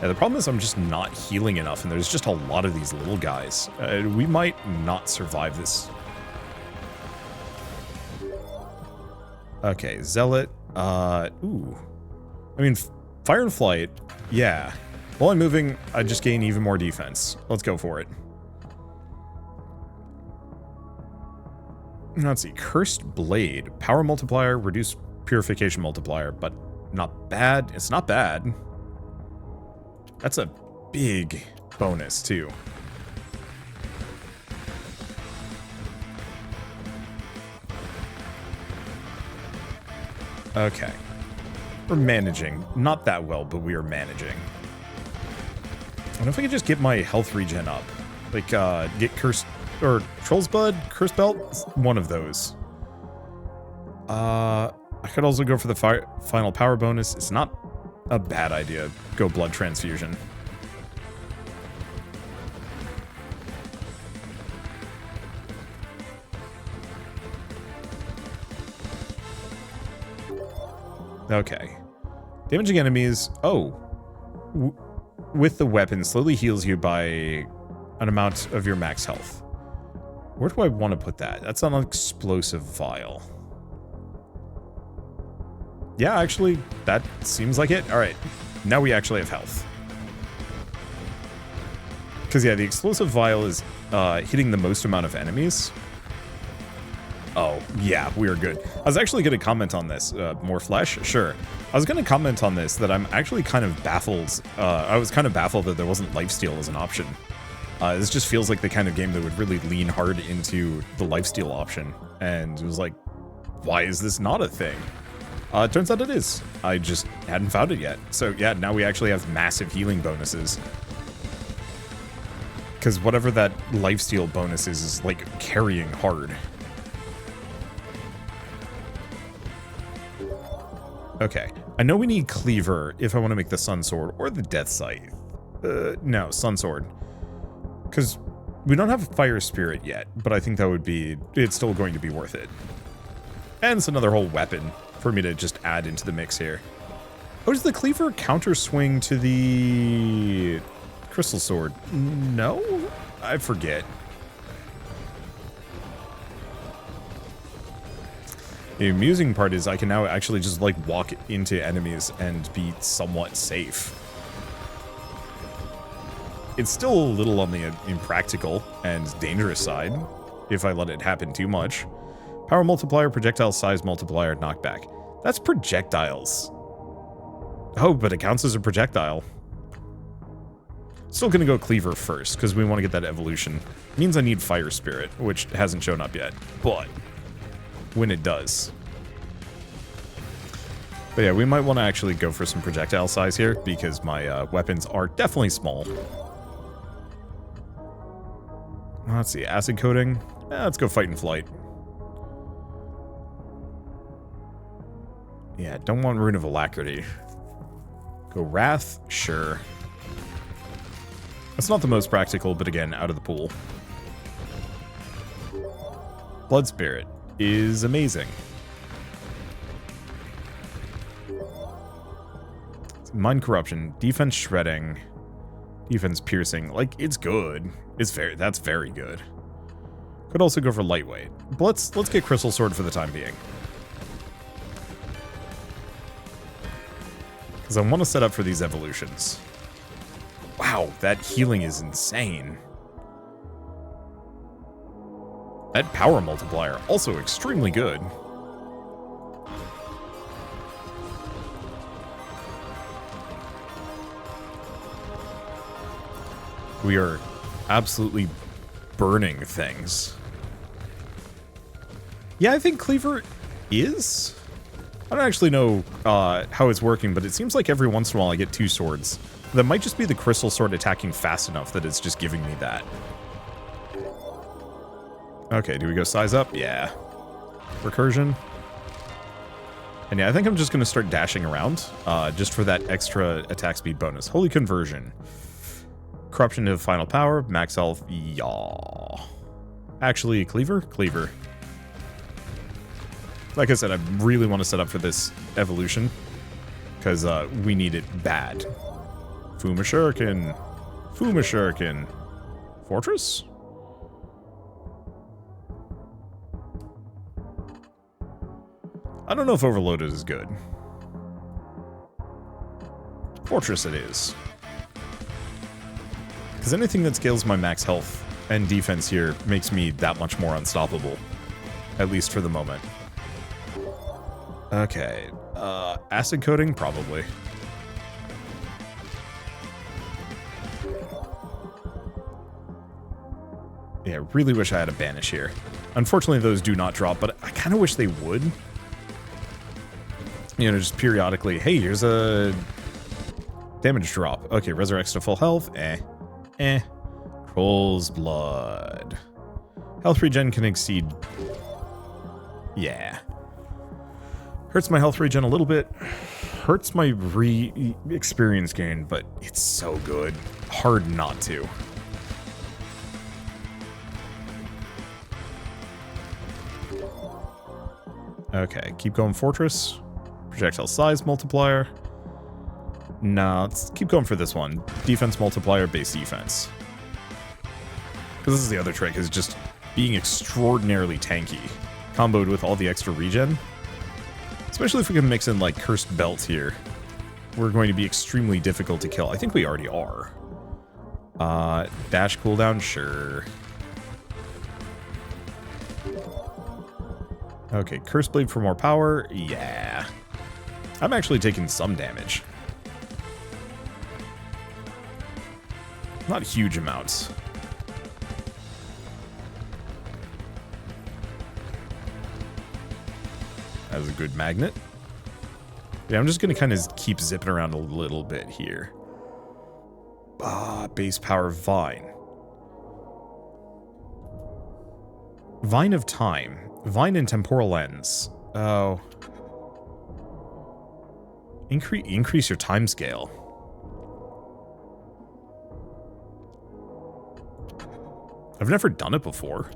Yeah, the problem is I'm just not healing enough, and there's just a lot of these little guys. We might not survive this. Okay, Zealot. Ooh. I mean, Fire and Flight, yeah. While I'm moving, I just gain even more defense. Let's go for it. Let's see. Cursed Blade. Power multiplier, reduce purification multiplier, but not bad. It's not bad. That's a big bonus, too. Okay. We're managing. Not that well, but we are managing. I wonder if I could just get my health regen up. Like, get Cursed... or Troll's Blood, Curse Belt, one of those. I could also go for the final power bonus. It's not a bad idea. Go blood transfusion. Okay. Damaging enemies. Oh. With the weapon, slowly heals you by an amount of your max health. Where do I want to put that? That's an explosive vial. Yeah, actually, that seems like it. All right, now we actually have health. Because, yeah, the explosive vial is hitting the most amount of enemies. Oh, yeah, we are good. I was actually going to comment on this. More flesh? Sure. I was going to comment on this that I'm actually kind of baffled. I was kind of baffled that there wasn't lifesteal as an option. This just feels like the kind of game that would really lean hard into the lifesteal option. And it was like, why is this not a thing? It turns out it is. I just hadn't found it yet. So yeah, now we actually have massive healing bonuses. Because whatever that lifesteal bonus is like carrying hard. Okay. I know we need Cleaver if I want to make the Sun Sword or the Death Scythe. No, Sun Sword. Because we don't have a Fire Spirit yet, but I think that would be... it's still going to be worth it. And it's another whole weapon for me to just add into the mix here. Oh, does the Cleaver counter swing to the Crystal Sword? No? I forget. The amusing part is I can now actually just like walk into enemies and be somewhat safe. It's still a little on the impractical and dangerous side if I let it happen too much. Power multiplier, projectile size multiplier, knockback. That's projectiles. Oh, but it counts as a projectile. Still gonna go Cleaver first, because we want to get that evolution. Means I need Fire Spirit, which hasn't shown up yet, but when it does. But yeah, we might want to actually go for some projectile size here, because my weapons are definitely small. Let's see, acid coating. Let's go Fight and Flight. Yeah, don't want Rune of Alacrity. Go Wrath? Sure. That's not the most practical, but again, out of the pool. Blood Spirit is amazing. Mind Corruption, Defense Shredding. Defense piercing. Like, it's good. That's very good. Could also go for lightweight. But let's get Crystal Sword for the time being. Because I want to set up for these evolutions. Wow, that healing is insane. That power multiplier, also extremely good. We are absolutely burning things. Yeah, I think Cleaver is. I don't actually know how it's working, but it seems like every once in a while I get 2 swords. That might just be the Crystal Sword attacking fast enough that it's just giving me that. Okay, do we go size up? Yeah. Recursion. And yeah, I think I'm just going to start dashing around, just for that extra attack speed bonus. Holy Conversion. Corruption to final power, max health, yaw. Actually, Cleaver? Cleaver. Like I said, I really want to set up for this evolution, because we need it bad. Fuma Shuriken. Fuma Shuriken. Fortress? I don't know if Overloaded is good. Fortress it is. Because anything that scales my max health and defense here makes me that much more unstoppable. At least for the moment. Okay. Acid coating? Probably. Yeah, really wish I had a banish here. Unfortunately, those do not drop, but I kind of wish they would. You know, just periodically, hey, here's a damage drop. Okay, resurrects to full health. Troll's Blood. Health regen can exceed... Yeah. Hurts my health regen a little bit. Hurts my experience gain, but it's so good. Hard not to. Okay, keep going Fortress. Projectile size multiplier. Nah, let's keep going for this one. Defense multiplier, base defense. Because this is the other trick, is just being extraordinarily tanky. Comboed with all the extra regen. Especially if we can mix in, like, Cursed Belt here. We're going to be extremely difficult to kill. I think we already are. Dash cooldown? Sure. Okay, Curse Blade for more power? Yeah. I'm actually taking some damage. Not huge amounts. That was a good magnet. Yeah, I'm just going to kind of keep zipping around a little bit here. Base power Vine. Vine of Time. Vine and Temporal Lens. Oh. Increase your time scale. I've never done it before.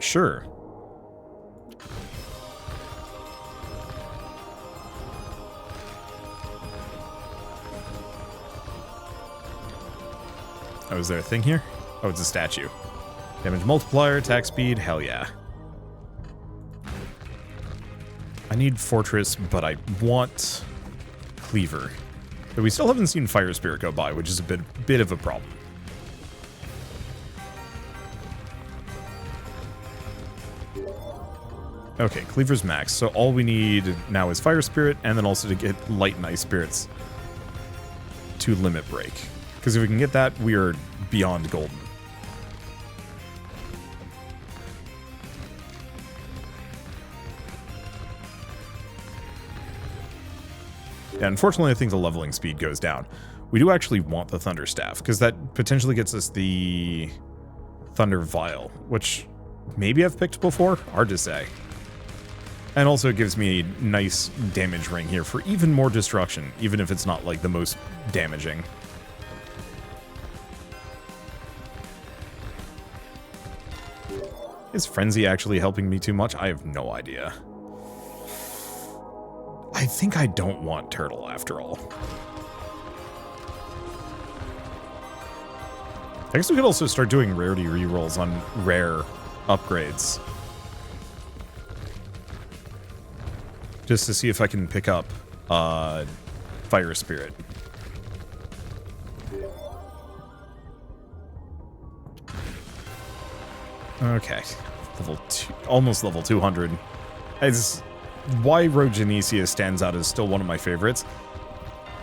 Sure. Oh, is there a thing here? Oh, it's a statue. Damage multiplier, attack speed, hell yeah. I need Fortress, but I want Cleaver. But we still haven't seen Fire Spirit go by, which is a bit of a problem. Okay, Cleaver's max, so all we need now is Fire Spirit, and then also to get Light and Ice Spirits to limit break. Because if we can get that, we are beyond golden. Yeah, unfortunately, I think the leveling speed goes down. We do actually want the Thunder Staff, because that potentially gets us the Thunder Vial, which maybe I've picked before? Hard to say. And also it gives me a nice damage ring here for even more destruction, even if it's not like the most damaging. Is Frenzy actually helping me too much? I have no idea. I think I don't want Turtle after all. I guess we could also start doing rarity rerolls on rare upgrades. Just to see if I can pick up Fire Spirit. Okay. Level 2, almost level 200. As why Rogue Genesia stands out as still one of my favorites.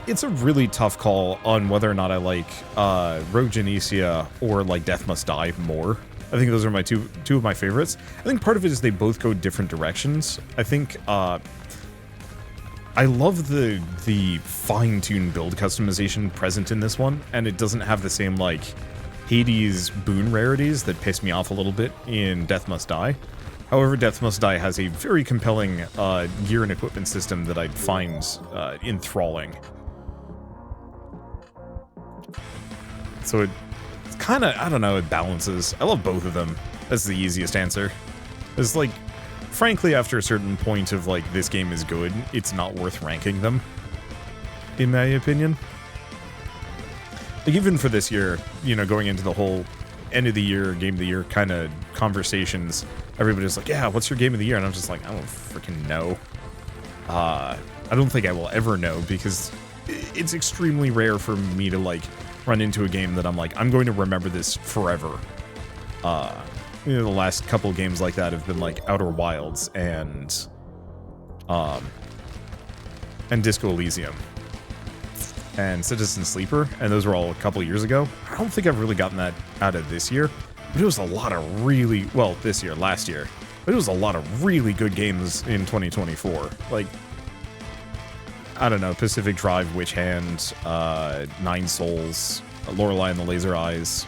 It's a really tough call on whether or not I like Rogue Genesia or like Death Must Die more. I think those are my two of my favorites. I think part of it is they both go different directions. I think I love the fine-tuned build customization present in this one, and it doesn't have the same like Hades boon rarities that piss me off a little bit in Death Must Die. However, Death Must Die has a very compelling gear and equipment system that I'd find enthralling. So it's kind of, I don't know, it balances. I love both of them. That's the easiest answer. It's like, frankly, after a certain point of like, this game is good, it's not worth ranking them, in my opinion. Like, even for this year, you know, going into the whole end of the year, game of the year kind of conversations, everybody's like, yeah, what's your game of the year? And I'm just like, I don't freaking know. I don't think I will ever know, because it's extremely rare for me to, like, run into a game that I'm like, I'm going to remember this forever. You know, the last couple games like that have been, like, Outer Wilds and Disco Elysium. And Citizen Sleeper, and those were all a couple years ago. I don't think I've really gotten that out of this year, but it was a lot of really, well, this year, last year, but it was a lot of really good games in 2024. Like, I don't know, Pacific Drive, Witch Hand, Nine Souls, Lorelei and the Laser Eyes,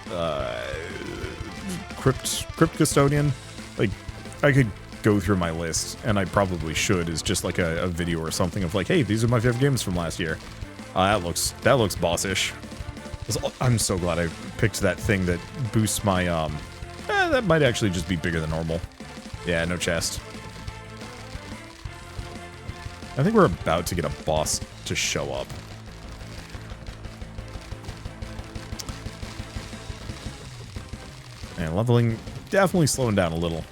Crypt Custodian. Like, I could go through my list, and I probably should, as just like a video or something of like, hey, these are my favorite games from last year. That looks bossish. I'm so glad I picked that thing that boosts my, that might actually just be bigger than normal. Yeah, no chest. I think we're about to get a boss to show up. And leveling definitely slowing down a little,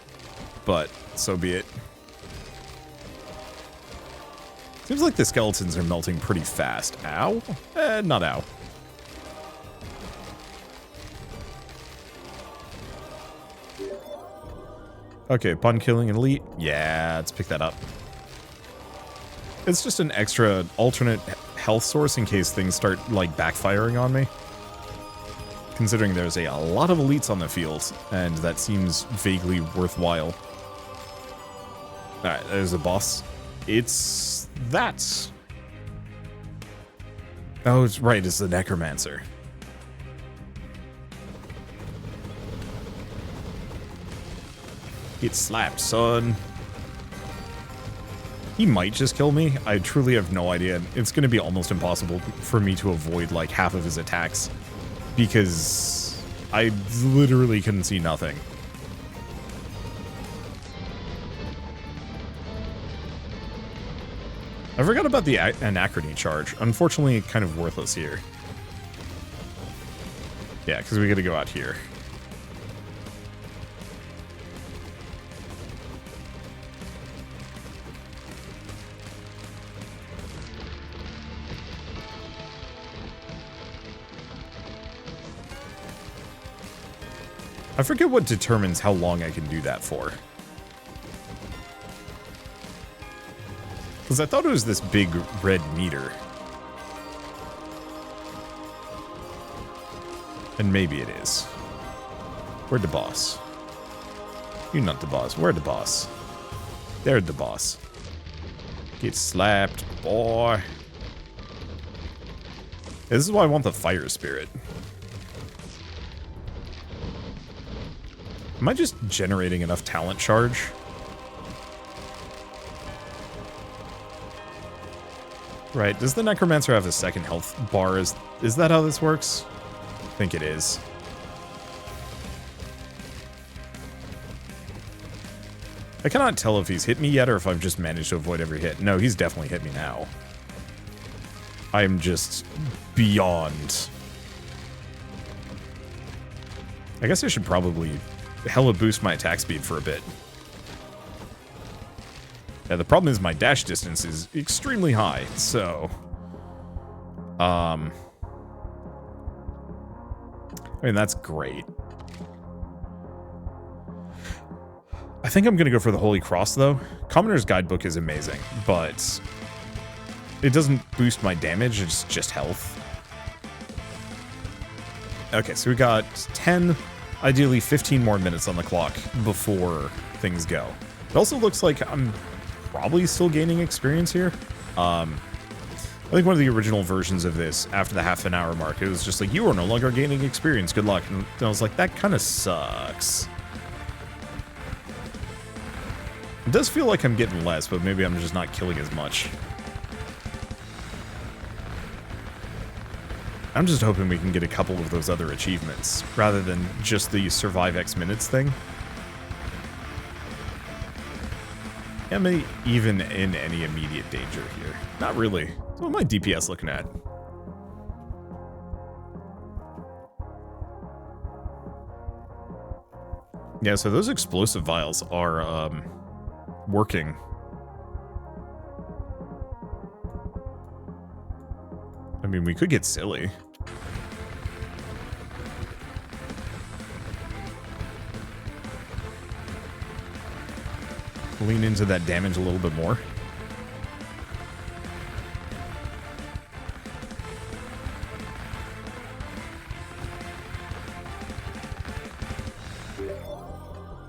but so be it. Seems like the skeletons are melting pretty fast. Ow? Not ow. Okay, upon killing an elite. Yeah, let's pick that up. It's just an extra alternate health source in case things start, like, backfiring on me. Considering there's a lot of elites on the field, and that seems vaguely worthwhile. Alright, there's a boss. It's that. Oh, it's right, it's the Necromancer. Get slapped, son. He might just kill me. I truly have no idea. It's going to be almost impossible for me to avoid like half of his attacks, because I literally couldn't see nothing. I forgot about the Anachrony charge. Unfortunately, kind of worthless here. Yeah, because we got to go out here. I forget what determines how long I can do that for. Because I thought it was this big red meter. And maybe it is. Where'd the boss? You're not the boss. Where'd the boss? There's the boss. Get slapped, boy. This is why I want the fire spirit. Am I just generating enough talent charge? Right, does the Necromancer have a second health bar? Is that how this works? I think it is. I cannot tell if he's hit me yet or if I've just managed to avoid every hit. No, he's definitely hit me now. I am just beyond I guess I should probably hella boost my attack speed for a bit. Yeah, the problem is my dash distance is extremely high, so... I mean, that's great. I think I'm going to go for the Holy Cross, though. Commoner's Guidebook is amazing, but it doesn't boost my damage, it's just health. Okay, so we got 10, ideally 15 more minutes on the clock before things go. It also looks like I'm probably still gaining experience here. I think one of the original versions of this, after the half an hour mark, it was just like, you are no longer gaining experience, good luck. And I was like, that kind of sucks. It does feel like I'm getting less, but maybe I'm just not killing as much. I'm just hoping we can get a couple of those other achievements, rather than just the survive X minutes thing. Am I even in any immediate danger here? Not really. What am I DPS looking at? Yeah, so those explosive vials are, working. I mean, we could get silly. Lean into that damage a little bit more.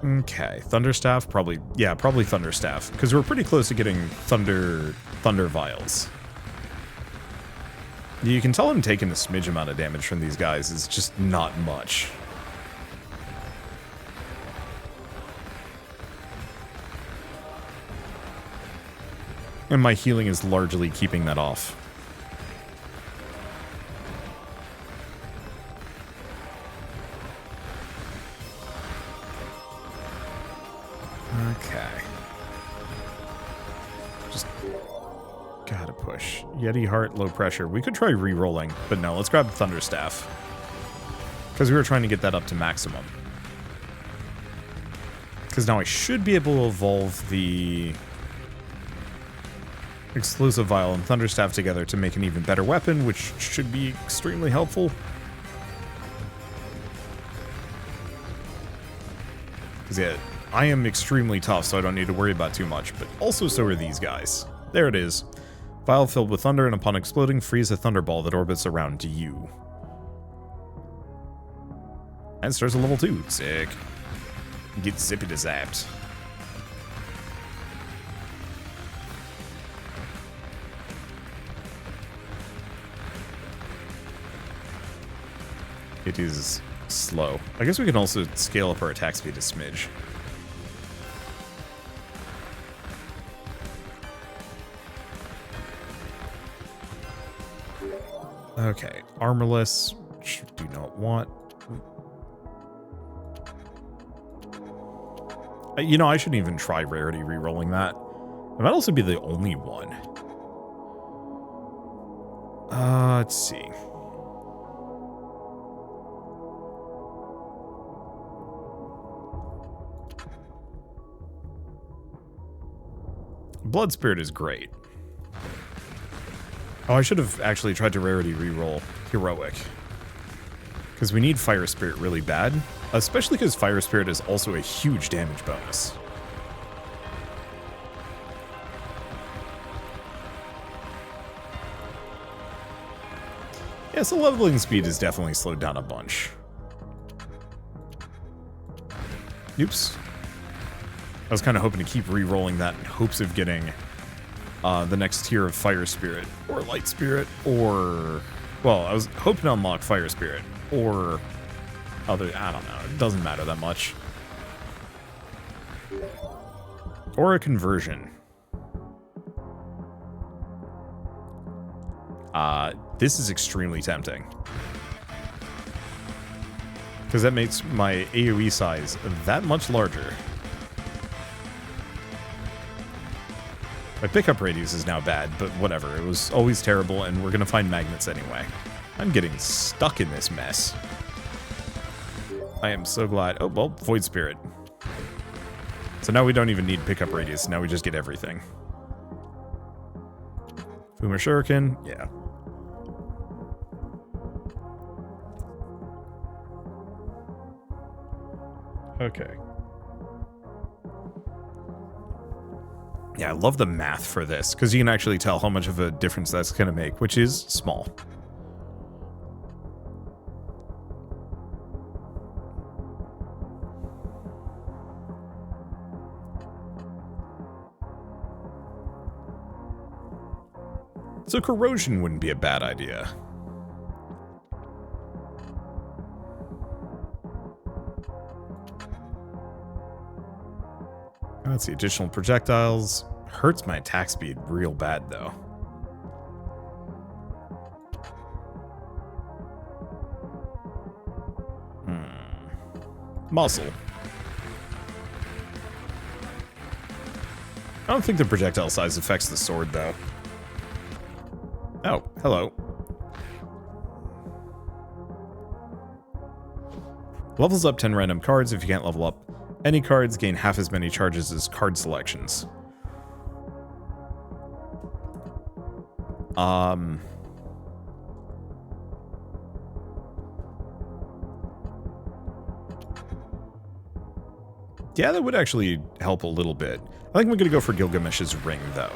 Okay, Thunderstaff, probably, yeah, probably Thunderstaff, because we're pretty close to getting Thunder Vials. You can tell I'm taking a smidge amount of damage from these guys, it's just not much. And my healing is largely keeping that off. Okay. Just gotta push. Yeti Heart, low pressure. We could try re-rolling, but no, let's grab Thunderstaff. Because we were trying to get that up to maximum. Because now I should be able to evolve the Explosive Vial and Thunderstaff together to make an even better weapon, which should be extremely helpful. Because yeah, I am extremely tough, so I don't need to worry about too much, but also so are these guys. There it is. Vial filled with thunder, and upon exploding, frees a thunderball that orbits around you. And starts at level 2. Sick. Get zippy to zapped. It is slow. I guess we can also scale up our attack speed a smidge. Okay, armorless, which do not want. You know, I shouldn't even try rarity re-rolling that. It might also be the only one. Let's see. Blood Spirit is great. Oh, I should have actually tried to rarity reroll Heroic. Because we need Fire Spirit really bad. Especially because Fire Spirit is also a huge damage bonus. Yeah, so leveling speed is definitely slowed down a bunch. Oops. I was kind of hoping to keep re-rolling that in hopes of getting the next tier of Fire Spirit, or Light Spirit, or... Well, I was hoping to unlock Fire Spirit, or other... I don't know, it doesn't matter that much. Or a conversion. This is extremely tempting. Because that makes my AoE size that much larger. My pickup radius is now bad, but whatever. It was always terrible, and we're gonna find magnets anyway. I'm getting stuck in this mess. I am so glad. Oh, well, Void Spirit. So now we don't even need pickup radius. Now we just get everything. Boomer Shuriken. Yeah. Okay. Yeah, I love the math for this, because you can actually tell how much of a difference that's going to make, which is small. So corrosion wouldn't be a bad idea. Let's see, additional projectiles. Hurts my attack speed real bad, though. Muscle. I don't think the projectile size affects the sword, though. Oh, hello. Levels up 10 random cards. If you can't level up any cards, gain half as many charges as card selections. Yeah, that would actually help a little bit. I think we're going to go for Gilgamesh's ring, though.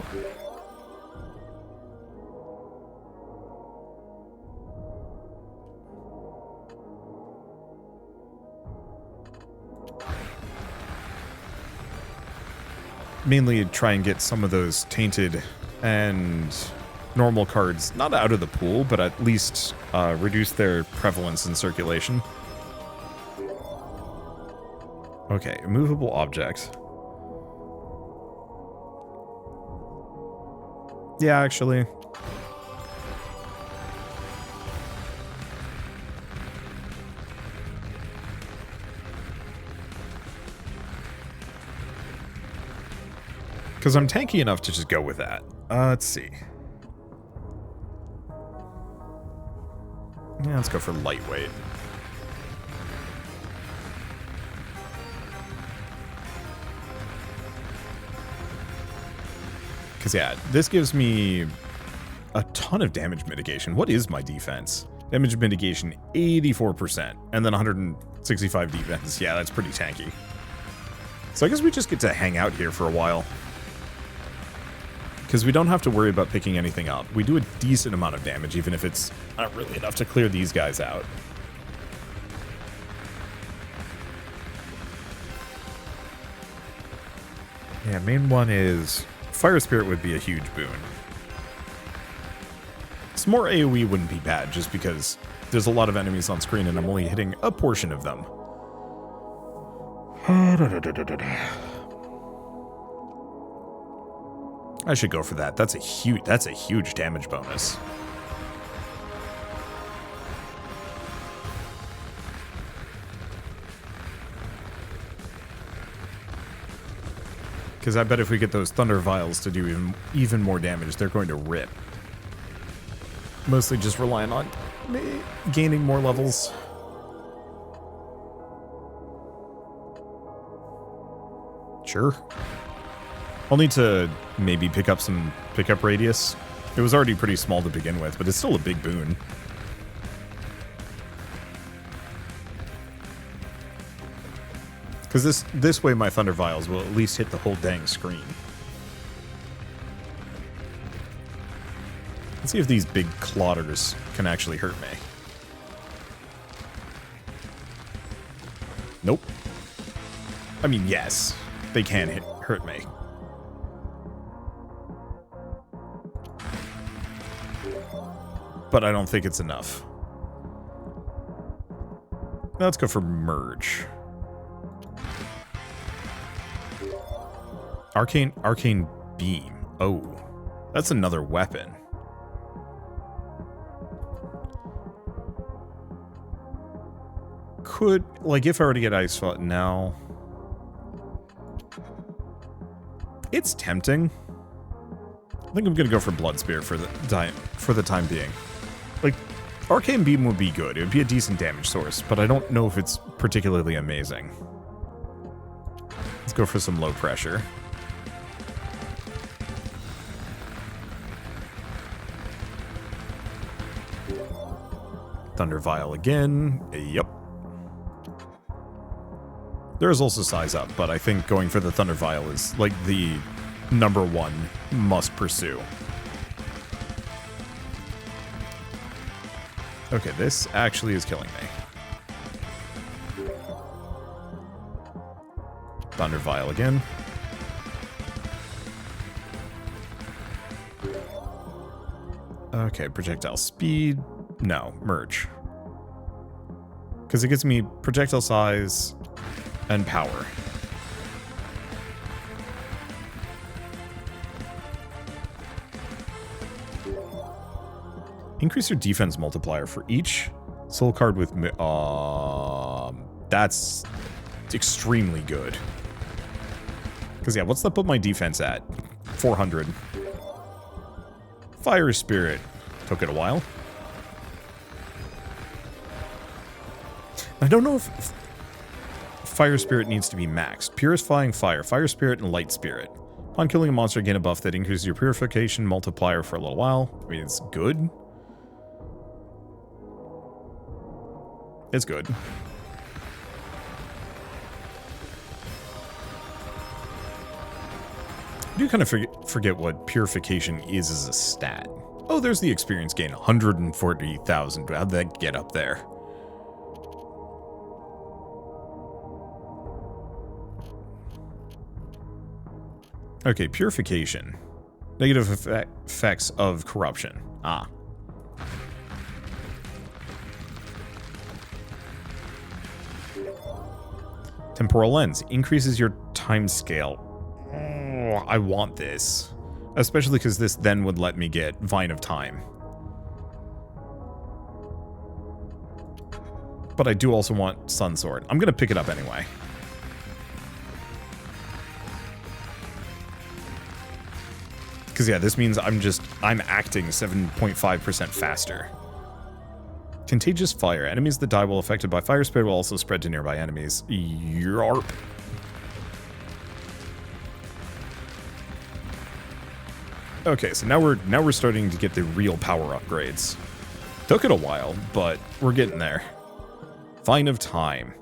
Mainly try and get some of those tainted and normal cards not out of the pool, but at least reduce their prevalence in circulation. Okay, immovable object. Yeah, actually. Because I'm tanky enough to just go with that. Let's see. Yeah, let's go for lightweight. Because, yeah, this gives me a ton of damage mitigation. What is my defense? Damage mitigation, 84%. And then 165 defense. Yeah, that's pretty tanky. So I guess we just get to hang out here for a while. Because we don't have to worry about picking anything up. We do a decent amount of damage, even if it's not really enough to clear these guys out. Yeah, main one is... Fire Spirit would be a huge boon. Some more AoE wouldn't be bad, just because there's a lot of enemies on screen and I'm only hitting a portion of them. I should go for that. That's a huge damage bonus. Because I bet if we get those Thunder Vials to do even more damage, they're going to rip. Mostly just relying on me gaining more levels. Sure. I'll need to maybe pick up some pickup radius. It was already pretty small to begin with, but it's still a big boon. Because this way my Thunder Vials will at least hit the whole dang screen. Let's see if these big clotters can actually hurt me. Nope. I mean, yes, they can hurt me. But I don't think it's enough. Now let's go for Merge. Arcane Beam. Oh, that's another weapon. Could, like, if I were to get Ice Foot now, it's tempting. I think I'm gonna go for Blood Spear for the time being. Like, Arcane Beam would be good. It would be a decent damage source, but I don't know if it's particularly amazing. Let's go for some low pressure. Thunder Vial again. Yep. There's also size up, but I think going for the Thunder Vial is like the #1 must pursue. Okay, this actually is killing me. Thunder Vial again. Okay, projectile speed. No, merge. Because it gives me projectile size and power. Increase your defense multiplier for each soul card with... that's extremely good. Because, yeah, what's that put my defense at? 400. Fire Spirit. Took it a while. I don't know if Fire Spirit needs to be maxed. Purifying Fire, Fire Spirit, and Light Spirit. Upon killing a monster, gain a buff that increases your purification multiplier for a little while. I mean, it's good. It's good. I do kind of forget what purification is as a stat. Oh, there's the experience gain. 140,000. How'd that get up there? Okay, purification. Negative effects of corruption. Ah. Temporal lens increases your time scale. Oh, I want this. Especially because this then would let me get Vine of Time. But I do also want Sun Sword. I'm going to pick it up anyway. Because, yeah, this means I'm acting 7.5% faster. Contagious Fire. Enemies that die while affected by Fire Spirit will also spread to nearby enemies. Yarp. Okay, so now we're starting to get the real power upgrades. Took it a while, but we're getting there. Vine of Time.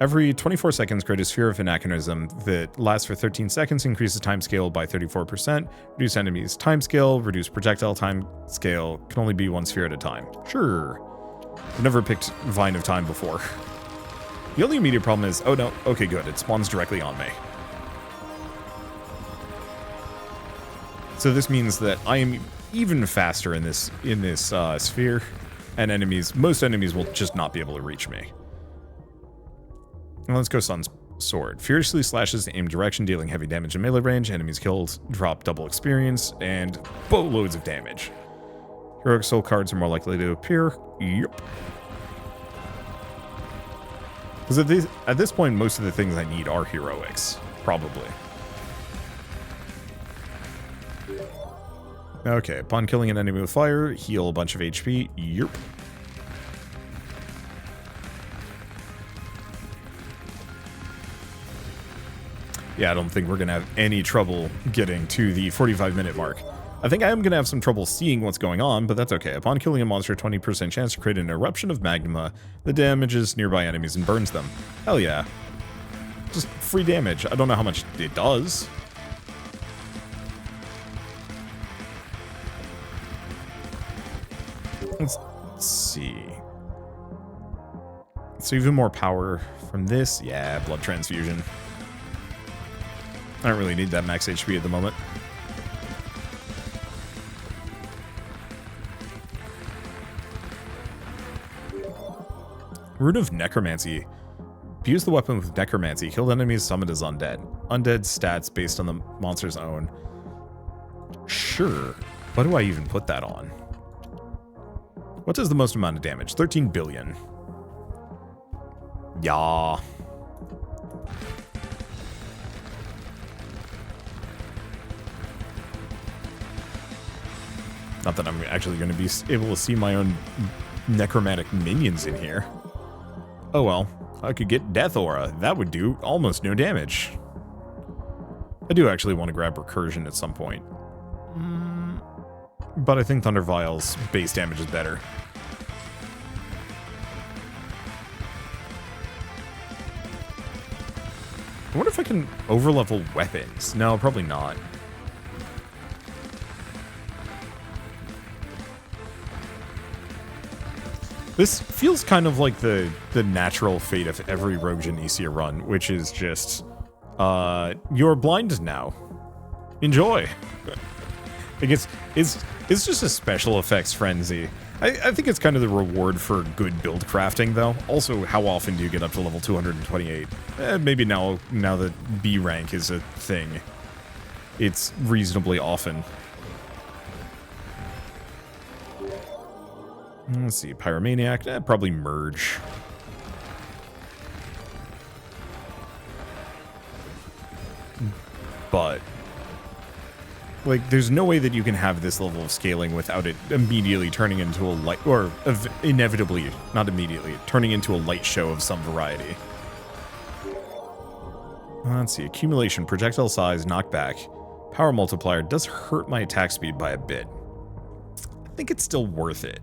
Every 24 seconds, create a sphere of anachronism that lasts for 13 seconds, increases time scale by 34%, reduce enemies' time scale, reduce projectile time scale, can only be one sphere at a time. Sure. I've never picked Vine of Time before. The only immediate problem is, oh no, okay good, it spawns directly on me. So this means that I am even faster in this sphere, and most enemies will just not be able to reach me. Let's go Sun's Sword. Furiously slashes the aim direction, dealing heavy damage in melee range. Enemies killed drop double experience and boatloads of damage. Heroic soul cards are more likely to appear. Yep. Because at this point, most of the things I need are heroics. Probably. Okay, upon killing an enemy with fire, heal a bunch of HP. Yep. Yeah, I don't think we're going to have any trouble getting to the 45-minute mark. I think I am going to have some trouble seeing what's going on, but that's okay. Upon killing a monster, 20% chance to create an eruption of magma that damages nearby enemies and burns them. Hell yeah. Just free damage. I don't know how much it does. Let's see. So even more power from this. Yeah, blood transfusion. I don't really need that max HP at the moment. Rune of Necromancy. Abuse the weapon with Necromancy. Killed enemies summoned as undead. Undead stats based on the monster's own. Sure. Why do I even put that on? What does the most amount of damage? 13 billion. Yeah. Not that I'm actually going to be able to see my own necromantic minions in here. Oh well, I could get Death Aura. That would do almost no damage. I do actually want to grab Recursion at some point. But I think Thunder Vial's base damage is better. I wonder if I can overlevel weapons. No, probably not. This feels kind of like the natural fate of every Rogue Genesia run, which is just, you're blind now. Enjoy. Like it's just a special effects frenzy. I think it's kind of the reward for good build crafting, though. Also, how often do you get up to level 228? Maybe now that B rank is a thing, it's reasonably often. Let's see, Pyromaniac, probably Merge. But like, there's no way that you can have this level of scaling without it immediately turning into a light, or inevitably, not immediately, turning into a light show of some variety. Let's see, accumulation, projectile size, knockback, power multiplier does hurt my attack speed by a bit. I think it's still worth it.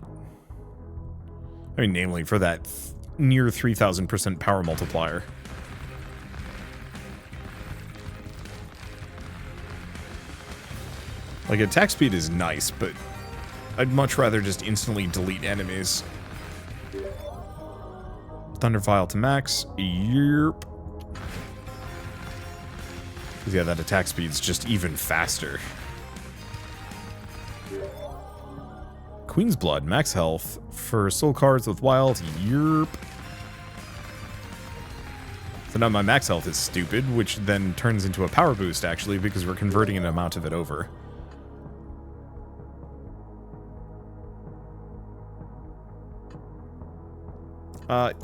I mean, namely for that near 3,000% power multiplier. Like, attack speed is nice, but I'd much rather just instantly delete enemies. Thunder Vial to max. Yerp. Yeah, that attack speed's just even faster. Queen's Blood, max health. For soul cards with wild, yerp. So now my max health is stupid, which then turns into a power boost, actually, because we're converting an amount of it over.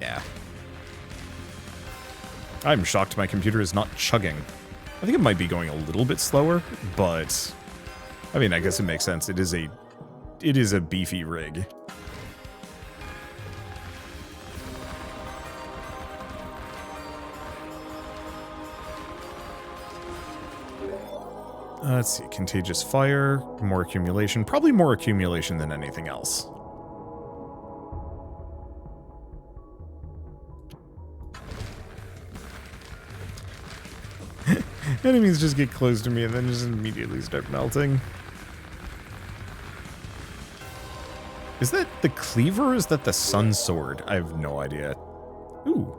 Yeah. I'm shocked my computer is not chugging. I think it might be going a little bit slower, but I mean, I guess it makes sense. It is a beefy rig. Let's see, Contagious Fire, more accumulation. Probably more accumulation than anything else. Enemies just get close to me and then just immediately start melting. Is that the cleaver or is that the sun sword? I have no idea. Ooh.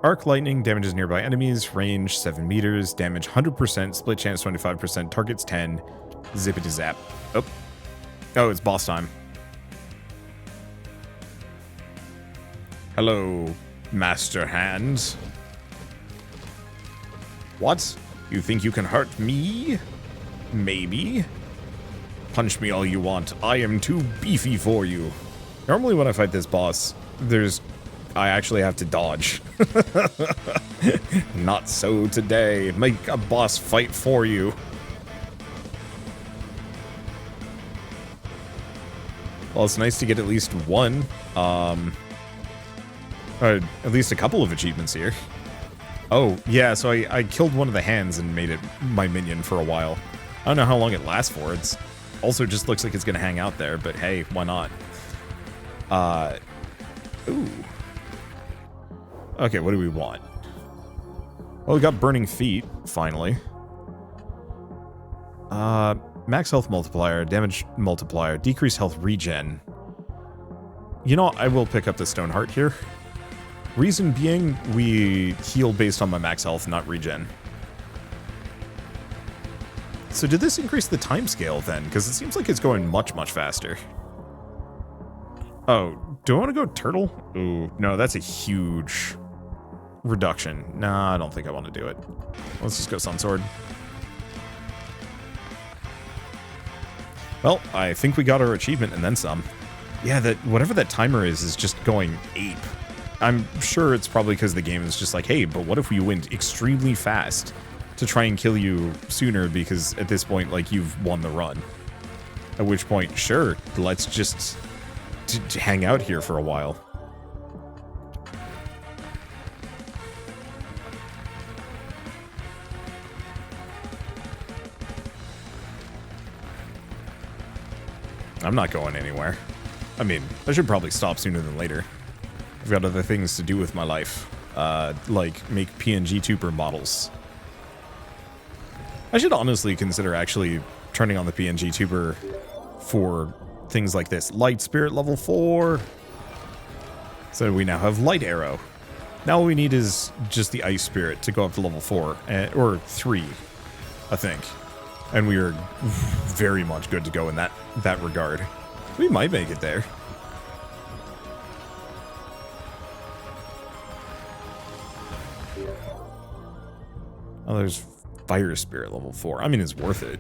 Arc lightning damages nearby enemies, range 7 meters, damage 100%, split chance 25%, targets 10, zippity zap. Oh. Oh, it's boss time. Hello, Master Hand. What? You think you can hurt me? Maybe. Punch me all you want. I am too beefy for you. Normally when I fight this boss, I actually have to dodge. Not so today. Make a boss fight for you. Well, it's nice to get at least one, at least a couple of achievements here. Oh, yeah, so I killed one of the hands and made it my minion for a while. I don't know how long it lasts for. It's also just looks like it's gonna hang out there, but hey, why not? Ooh. Okay, what do we want? Well, we got Burning Feet, finally. Max health multiplier, damage multiplier, decreased health regen. You know, I will pick up the Stone Heart here. Reason being, we heal based on my max health, not regen. So did this increase the timescale then? Because it seems like it's going much, much faster. Oh, do I want to go turtle? Ooh, no, that's a huge reduction. Nah, I don't think I want to do it. Let's just go Sun Sword. Well, I think we got our achievement and then some. Yeah, that whatever that timer is just going ape. I'm sure it's probably because the game is just like, hey, but what if we went extremely fast to try and kill you sooner because at this point, like, you've won the run. At which point, sure, let's just to hang out here for a while. I'm not going anywhere. I mean, I should probably stop sooner than later. I've got other things to do with my life. Like make PNG tuber models. I should honestly consider actually turning on the PNG tuber for things like this. Light Spirit level 4. So we now have Light Arrow. Now all we need is just the Ice Spirit to go up to level 4. Or 3, I think. And we are very much good to go in that regard. We might make it there. Oh, there's Fire Spirit level 4. I mean, it's worth it.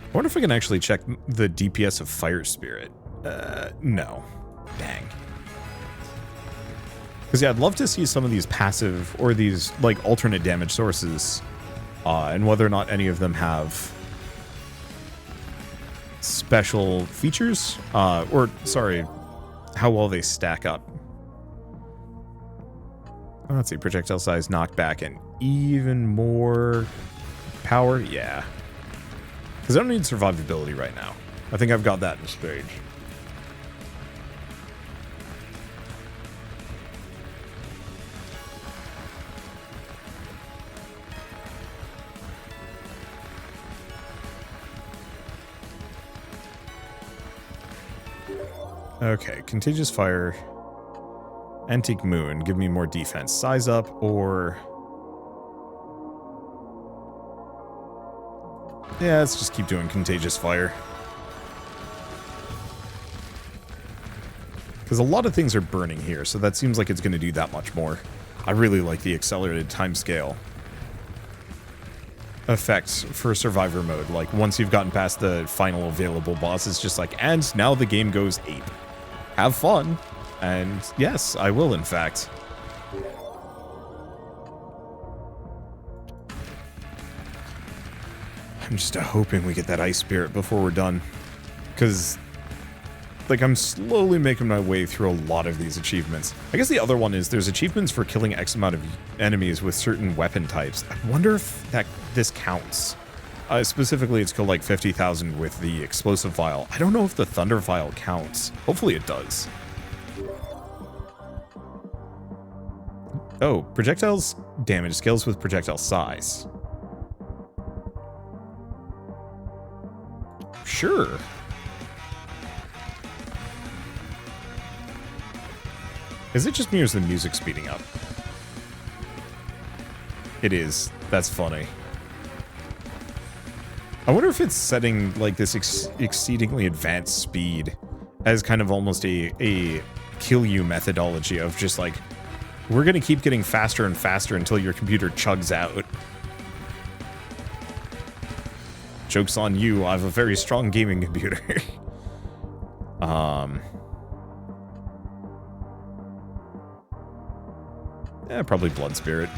I wonder if I can actually check the DPS of Fire Spirit. No. Dang. Because, yeah, I'd love to see some of these passive or these, like, alternate damage sources. And whether or not any of them have special features. Or, sorry, how well they stack up. Let's see, projectile size, knockback, and even more power. Yeah. Because I don't need survivability right now. I think I've got that in spades. Okay, Contagious Fire. Antique Moon, give me more defense. Size up, or... yeah, let's just keep doing Contagious Fire. Because a lot of things are burning here, so that seems like it's going to do that much more. I really like the accelerated timescale effect for Survivor mode. Like, once you've gotten past the final available boss, it's just like, and now the game goes ape. Have fun. And yes, I will, in fact. I'm just hoping we get that Ice Spirit before we're done. Because, like, I'm slowly making my way through a lot of these achievements. I guess the other one is there's achievements for killing X amount of enemies with certain weapon types. I wonder if this counts. Specifically, it's killed like 50,000 with the Explosive Vial. I don't know if the Thunder Vial counts. Hopefully it does. Oh, projectiles damage scales with projectile size. Sure. Is it just me or is the music speeding up? It is. That's funny. I wonder if it's setting like this exceedingly advanced speed as kind of almost a kill you methodology of just like, we're going to keep getting faster and faster until your computer chugs out. Joke's on you, I have a very strong gaming computer. Yeah, probably Blood Spirit.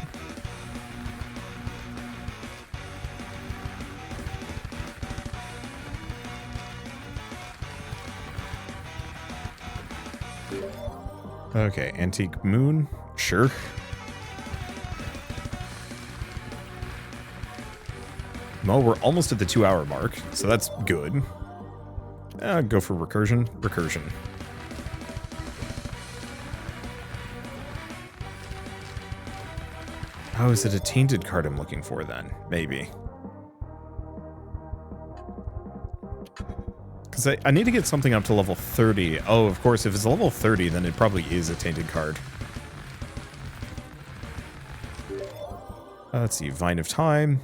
Okay, Antique Moon. Sure. Well, we're almost at the 2-hour mark, so that's good. Go for recursion. Recursion. Oh, is it a tainted card I'm looking for then? Maybe. Because I need to get something up to level 30. Oh, of course, if it's level 30, then it probably is a tainted card. Let's see, Vine of Time.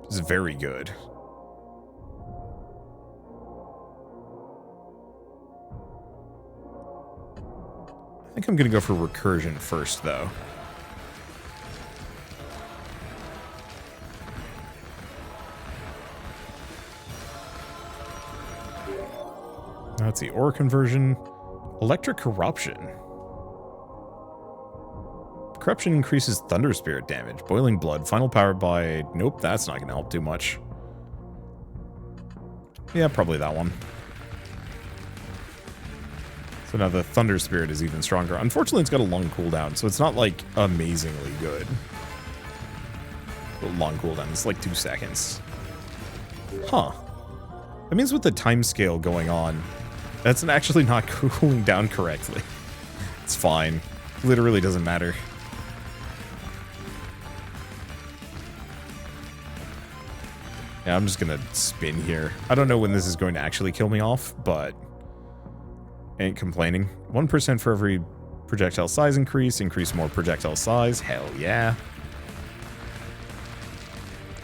This is very good. I think I'm going to go for recursion first, though. Let's see, Aura Conversion. Electric Corruption. Corruption increases Thunder Spirit damage. Boiling Blood. Final power by... Nope, that's not going to help too much. Yeah, probably that one. So now the Thunder Spirit is even stronger. Unfortunately, it's got a long cooldown, so it's not, like, amazingly good. But long cooldown, it's like 2 seconds. Huh. That means with the time scale going on, that's actually not cooling down correctly. It's fine. Literally doesn't matter. Yeah, I'm just gonna spin here. I don't know when this is going to actually kill me off, but ain't complaining. 1% for every projectile size increase. Increase more projectile size. Hell yeah.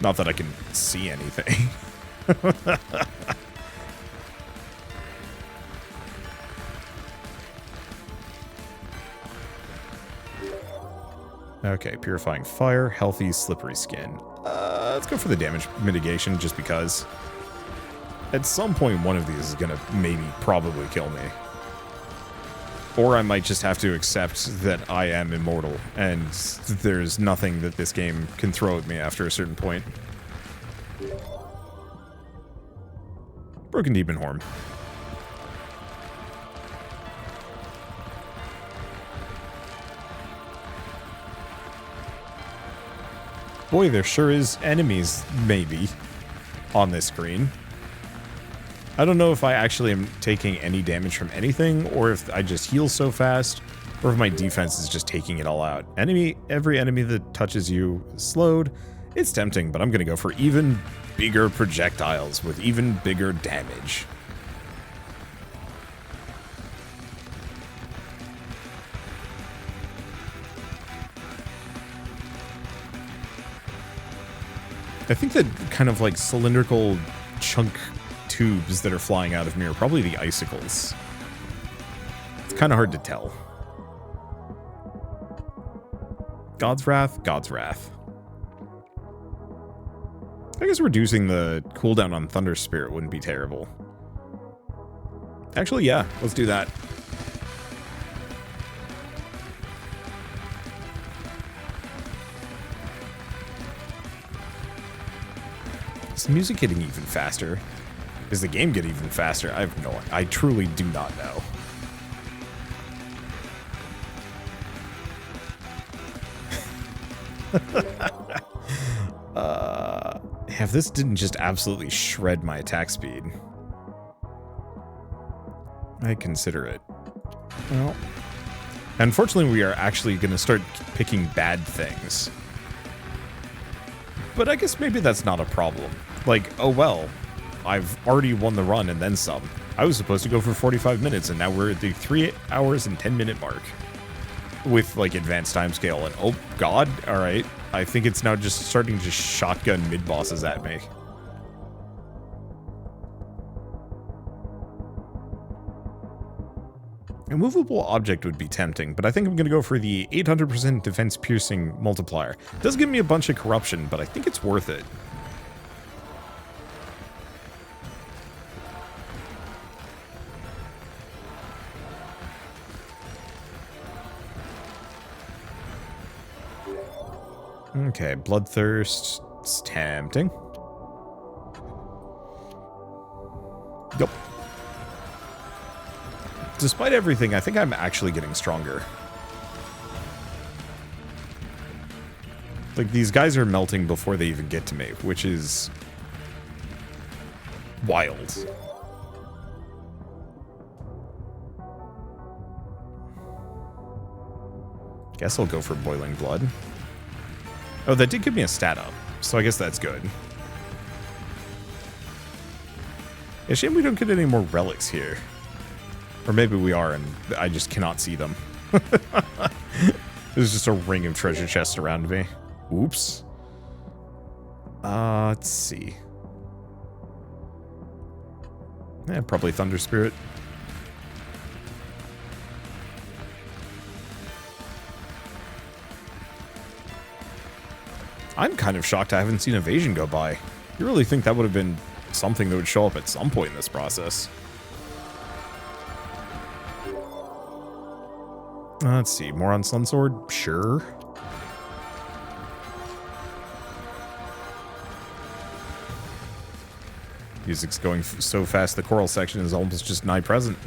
Not that I can see anything. Okay, purifying fire, healthy, slippery skin. Let's go for the damage mitigation, just because. At some point, one of these is gonna probably kill me. Or I might just have to accept that I am immortal, and there's nothing that this game can throw at me after a certain point. Broken Demon Horn. Boy, there sure is enemies, maybe, on this screen. I don't know if I actually am taking any damage from anything, or if I just heal so fast, or if my defense is just taking it all out. Every enemy that touches you is slowed. It's tempting, but I'm gonna go for even bigger projectiles with even bigger damage. I think that kind of like cylindrical chunk tubes that are flying out of me are probably the icicles. It's kind of hard to tell. God's Wrath, God's Wrath. I guess reducing the cooldown on Thunder Spirit wouldn't be terrible. Actually, yeah, let's do that. Is the music getting even faster? Is the game getting even faster? I truly do not know. If this didn't just absolutely shred my attack speed, I'd consider it. Well, unfortunately, we are actually going to start picking bad things. But I guess maybe that's not a problem. Like, oh well, I've already won the run and then some. I was supposed to go for 45 minutes, and now we're at the 3 hours and 10 minute mark. With, like, advanced time scale, and oh god, alright. I think it's now just starting to shotgun mid-bosses at me. A movable object would be tempting, but I think I'm going to go for the 800% defense piercing multiplier. It does give me a bunch of corruption, but I think it's worth it. Okay, Bloodthirst. It's tempting. Yep. Despite everything, I think I'm actually getting stronger. Like, these guys are melting before they even get to me, which is wild. Guess I'll go for Boiling Blood. Oh, that did give me a stat up, so I guess that's good. Yeah, shame we don't get any more relics here. Or maybe we are, and I just cannot see them. There's just a ring of treasure chests around me. Oops. Let's see. Yeah, probably Thunder Spirit. I'm kind of shocked I haven't seen Evasion go by. You really think that would have been something that would show up at some point in this process? Let's see, more on Sunsword? Sure. Music's going so fast, the choral section is almost just nigh present.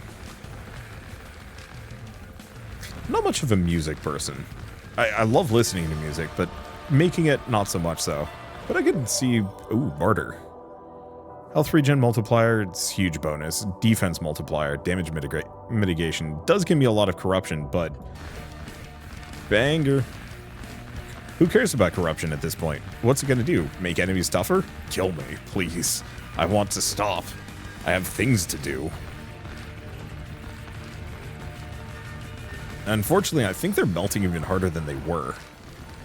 Not much of a music person. I love listening to music, but making it, not so much so. But I could see... Ooh, Martyr. Health regen multiplier, it's huge bonus. Defense multiplier, damage mitigation. Does give me a lot of corruption, but... Banger. Who cares about corruption at this point? What's it gonna do? Make enemies tougher? Kill me, please. I want to stop. I have things to do. Unfortunately, I think they're melting even harder than they were,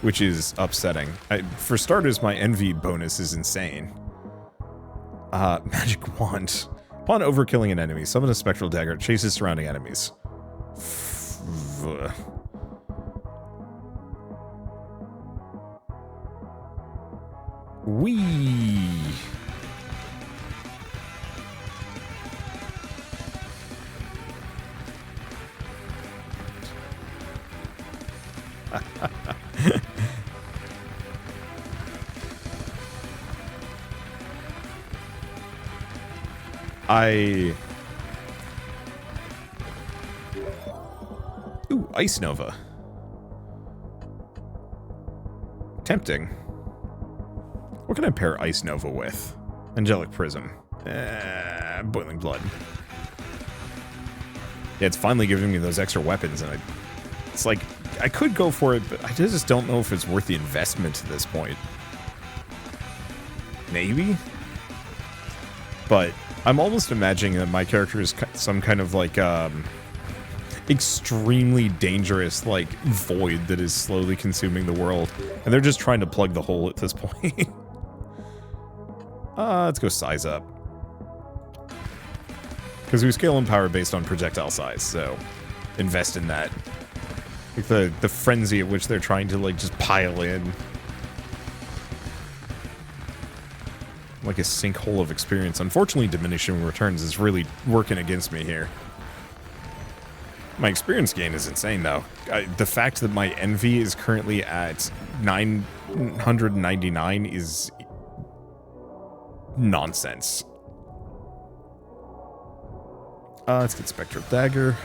which is upsetting. For starters, my envy bonus is insane. Magic wand. Upon overkilling an enemy, summon a spectral dagger, chases surrounding enemies. Whee! Ooh, Ice Nova. Tempting. What can I pair Ice Nova with? Angelic Prism. Boiling Blood. Yeah, it's finally giving me those extra weapons, and it's like, I could go for it, but I just don't know if it's worth the investment at this point. Maybe? But I'm almost imagining that my character is some kind of like, extremely dangerous, like, void that is slowly consuming the world. And they're just trying to plug the hole at this point. Let's go size up. Because we scale in power based on projectile size, so invest in that. Like the frenzy at which they're trying to, like, just pile in. Like a sinkhole of experience. Unfortunately, diminishing returns is really working against me here. My experience gain is insane, though. The fact that my envy is currently at 999 is nonsense. Let's get Spectral Dagger.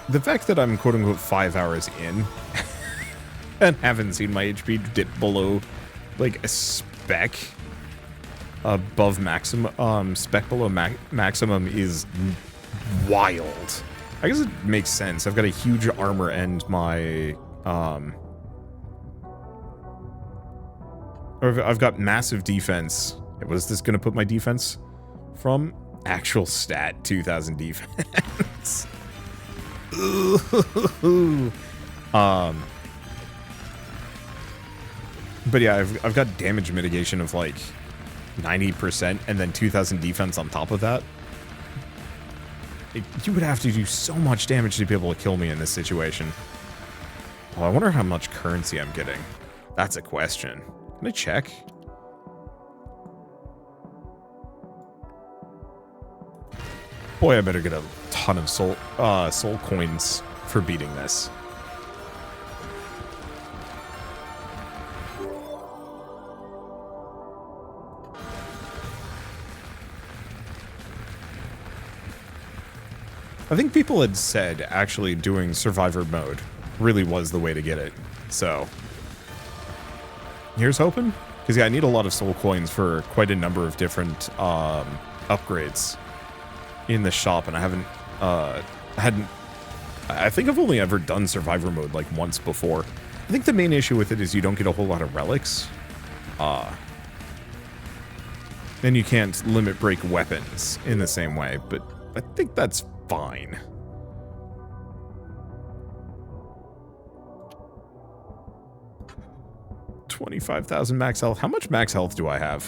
The fact that I'm quote-unquote 5 hours in and haven't seen my HP dip below, like, a spec above maximum, spec below maximum is wild. I guess it makes sense. I've got a huge armor and my, I've got massive defense. What is this gonna put my defense from? Actual stat, 2000 defense. But yeah, I've got damage mitigation of like 90% and then 2000 defense on top of that. You would have to do so much damage to be able to kill me in this situation. Oh, I wonder how much currency I'm getting. That's a question. Can I check? Boy, I better get a ton of soul coins for beating this. I think people had said actually doing Survivor mode really was the way to get it. So, here's hoping. Because yeah, I need a lot of soul coins for quite a number of different upgrades in the shop, and I haven't, I think I've only ever done Survivor mode like once before. I think the main issue with it is you don't get a whole lot of relics. Then you can't limit break weapons in the same way, but I think that's fine. $25,000 max health. How much max health do I have?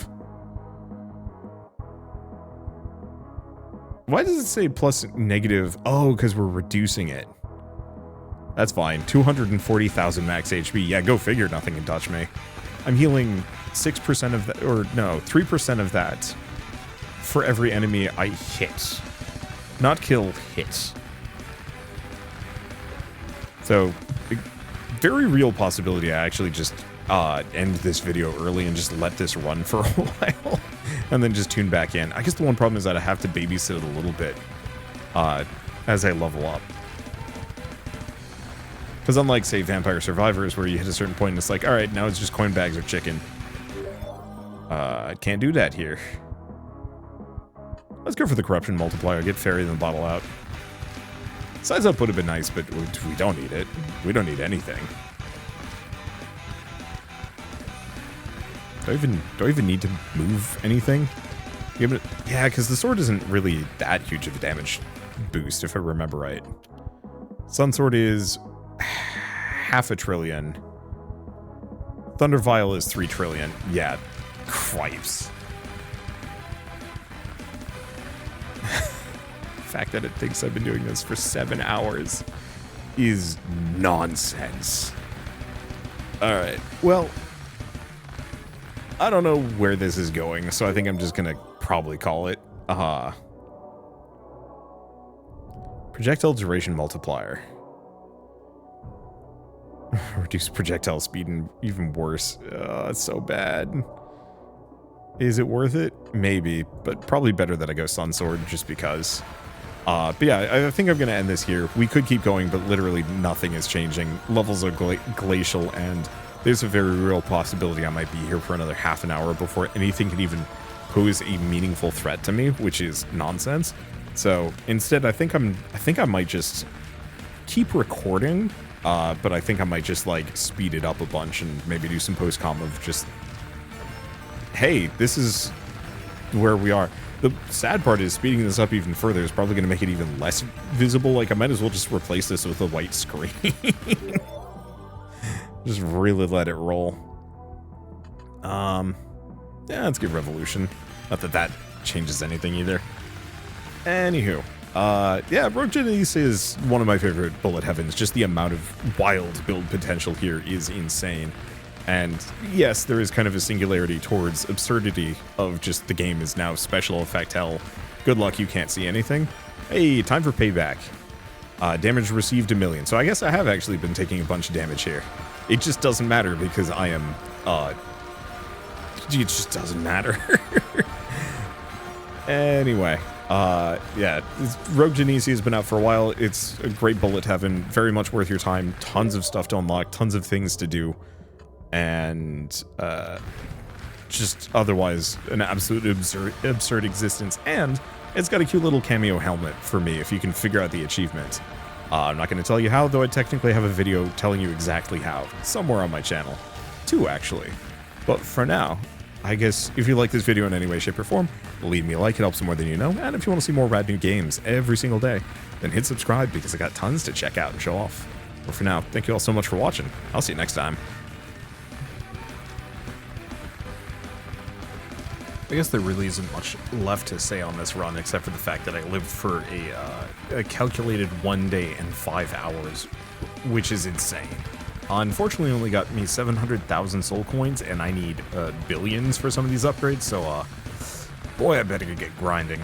Why does it say plus negative? Oh, because we're reducing it. That's fine. 240,000 max HP. Yeah, go figure. Nothing can touch me. I'm healing 6% of that, or no, 3% of that for every enemy I hit. Not kill, hit. So, very real possibility I actually just end this video early and just let this run for a while and then just tune back in. I guess the one problem is that I have to babysit it a little bit as I level up. Because unlike, say, Vampire Survivors, where you hit a certain point and it's like, alright, now it's just coin bags or chicken. I can't do that here. Let's go for the corruption multiplier, get fairy then bottle out. Size up would have been nice, but we don't need it. We don't need anything. Do I even need to move anything? Yeah, because the sword isn't really that huge of a damage boost, if I remember right. Sun Sword is 500 billion. Thunder Vial is 3 trillion. Yeah, cripes. The fact that it thinks I've been doing this for 7 hours is nonsense. Alright, well, I don't know where this is going, so I think I'm just gonna probably call it. Projectile duration multiplier. Reduce projectile speed and even worse. It's so bad. Is it worth it? Maybe, but probably better that I go Sun Sword just because. But yeah, I think I'm going to end this here. We could keep going, but literally nothing is changing. Levels are glacial, and there's a very real possibility I might be here for another half an hour before anything can even pose a meaningful threat to me, which is nonsense. So instead, I think I might just keep recording, but I think I might just like speed it up a bunch and maybe do some post-com of just, hey, this is where we are. The sad part is speeding this up even further is probably going to make it even less visible. Like, I might as well just replace this with a white screen. Just really let it roll. Yeah, let's give Revolution. Not that that changes anything either. Anywho, yeah, Rogue Genesia is one of my favorite bullet heavens. Just the amount of wild build potential here is insane. And yes, there is kind of a singularity towards absurdity of just the game is now special effect hell. Good luck, you can't see anything. Hey, time for payback. Damage received 1,000,000. So I guess I have actually been taking a bunch of damage here. It just doesn't matter because I am, it just doesn't matter. Anyway, yeah, Rogue Genesia has been out for a while. It's a great bullet heaven, very much worth your time. Tons of stuff to unlock, tons of things to do. And just otherwise an absolute absurd existence. And it's got a cute little cameo helmet for me if you can figure out the achievement. I'm not going to tell you how, though I technically have a video telling you exactly how somewhere on my channel. 2 actually. But for now, I guess if you like this video in any way, shape, or form, leave me a like, it helps more than you know. And if you want to see more rad new games every single day, then hit subscribe because I got tons to check out and show off. But for now, thank you all so much for watching. I'll see you next time. I guess there really isn't much left to say on this run except for the fact that I lived for a calculated 1 day and 5 hours, which is insane. Unfortunately, only got me 700,000 soul coins, and I need billions for some of these upgrades, so boy, I better get grinding.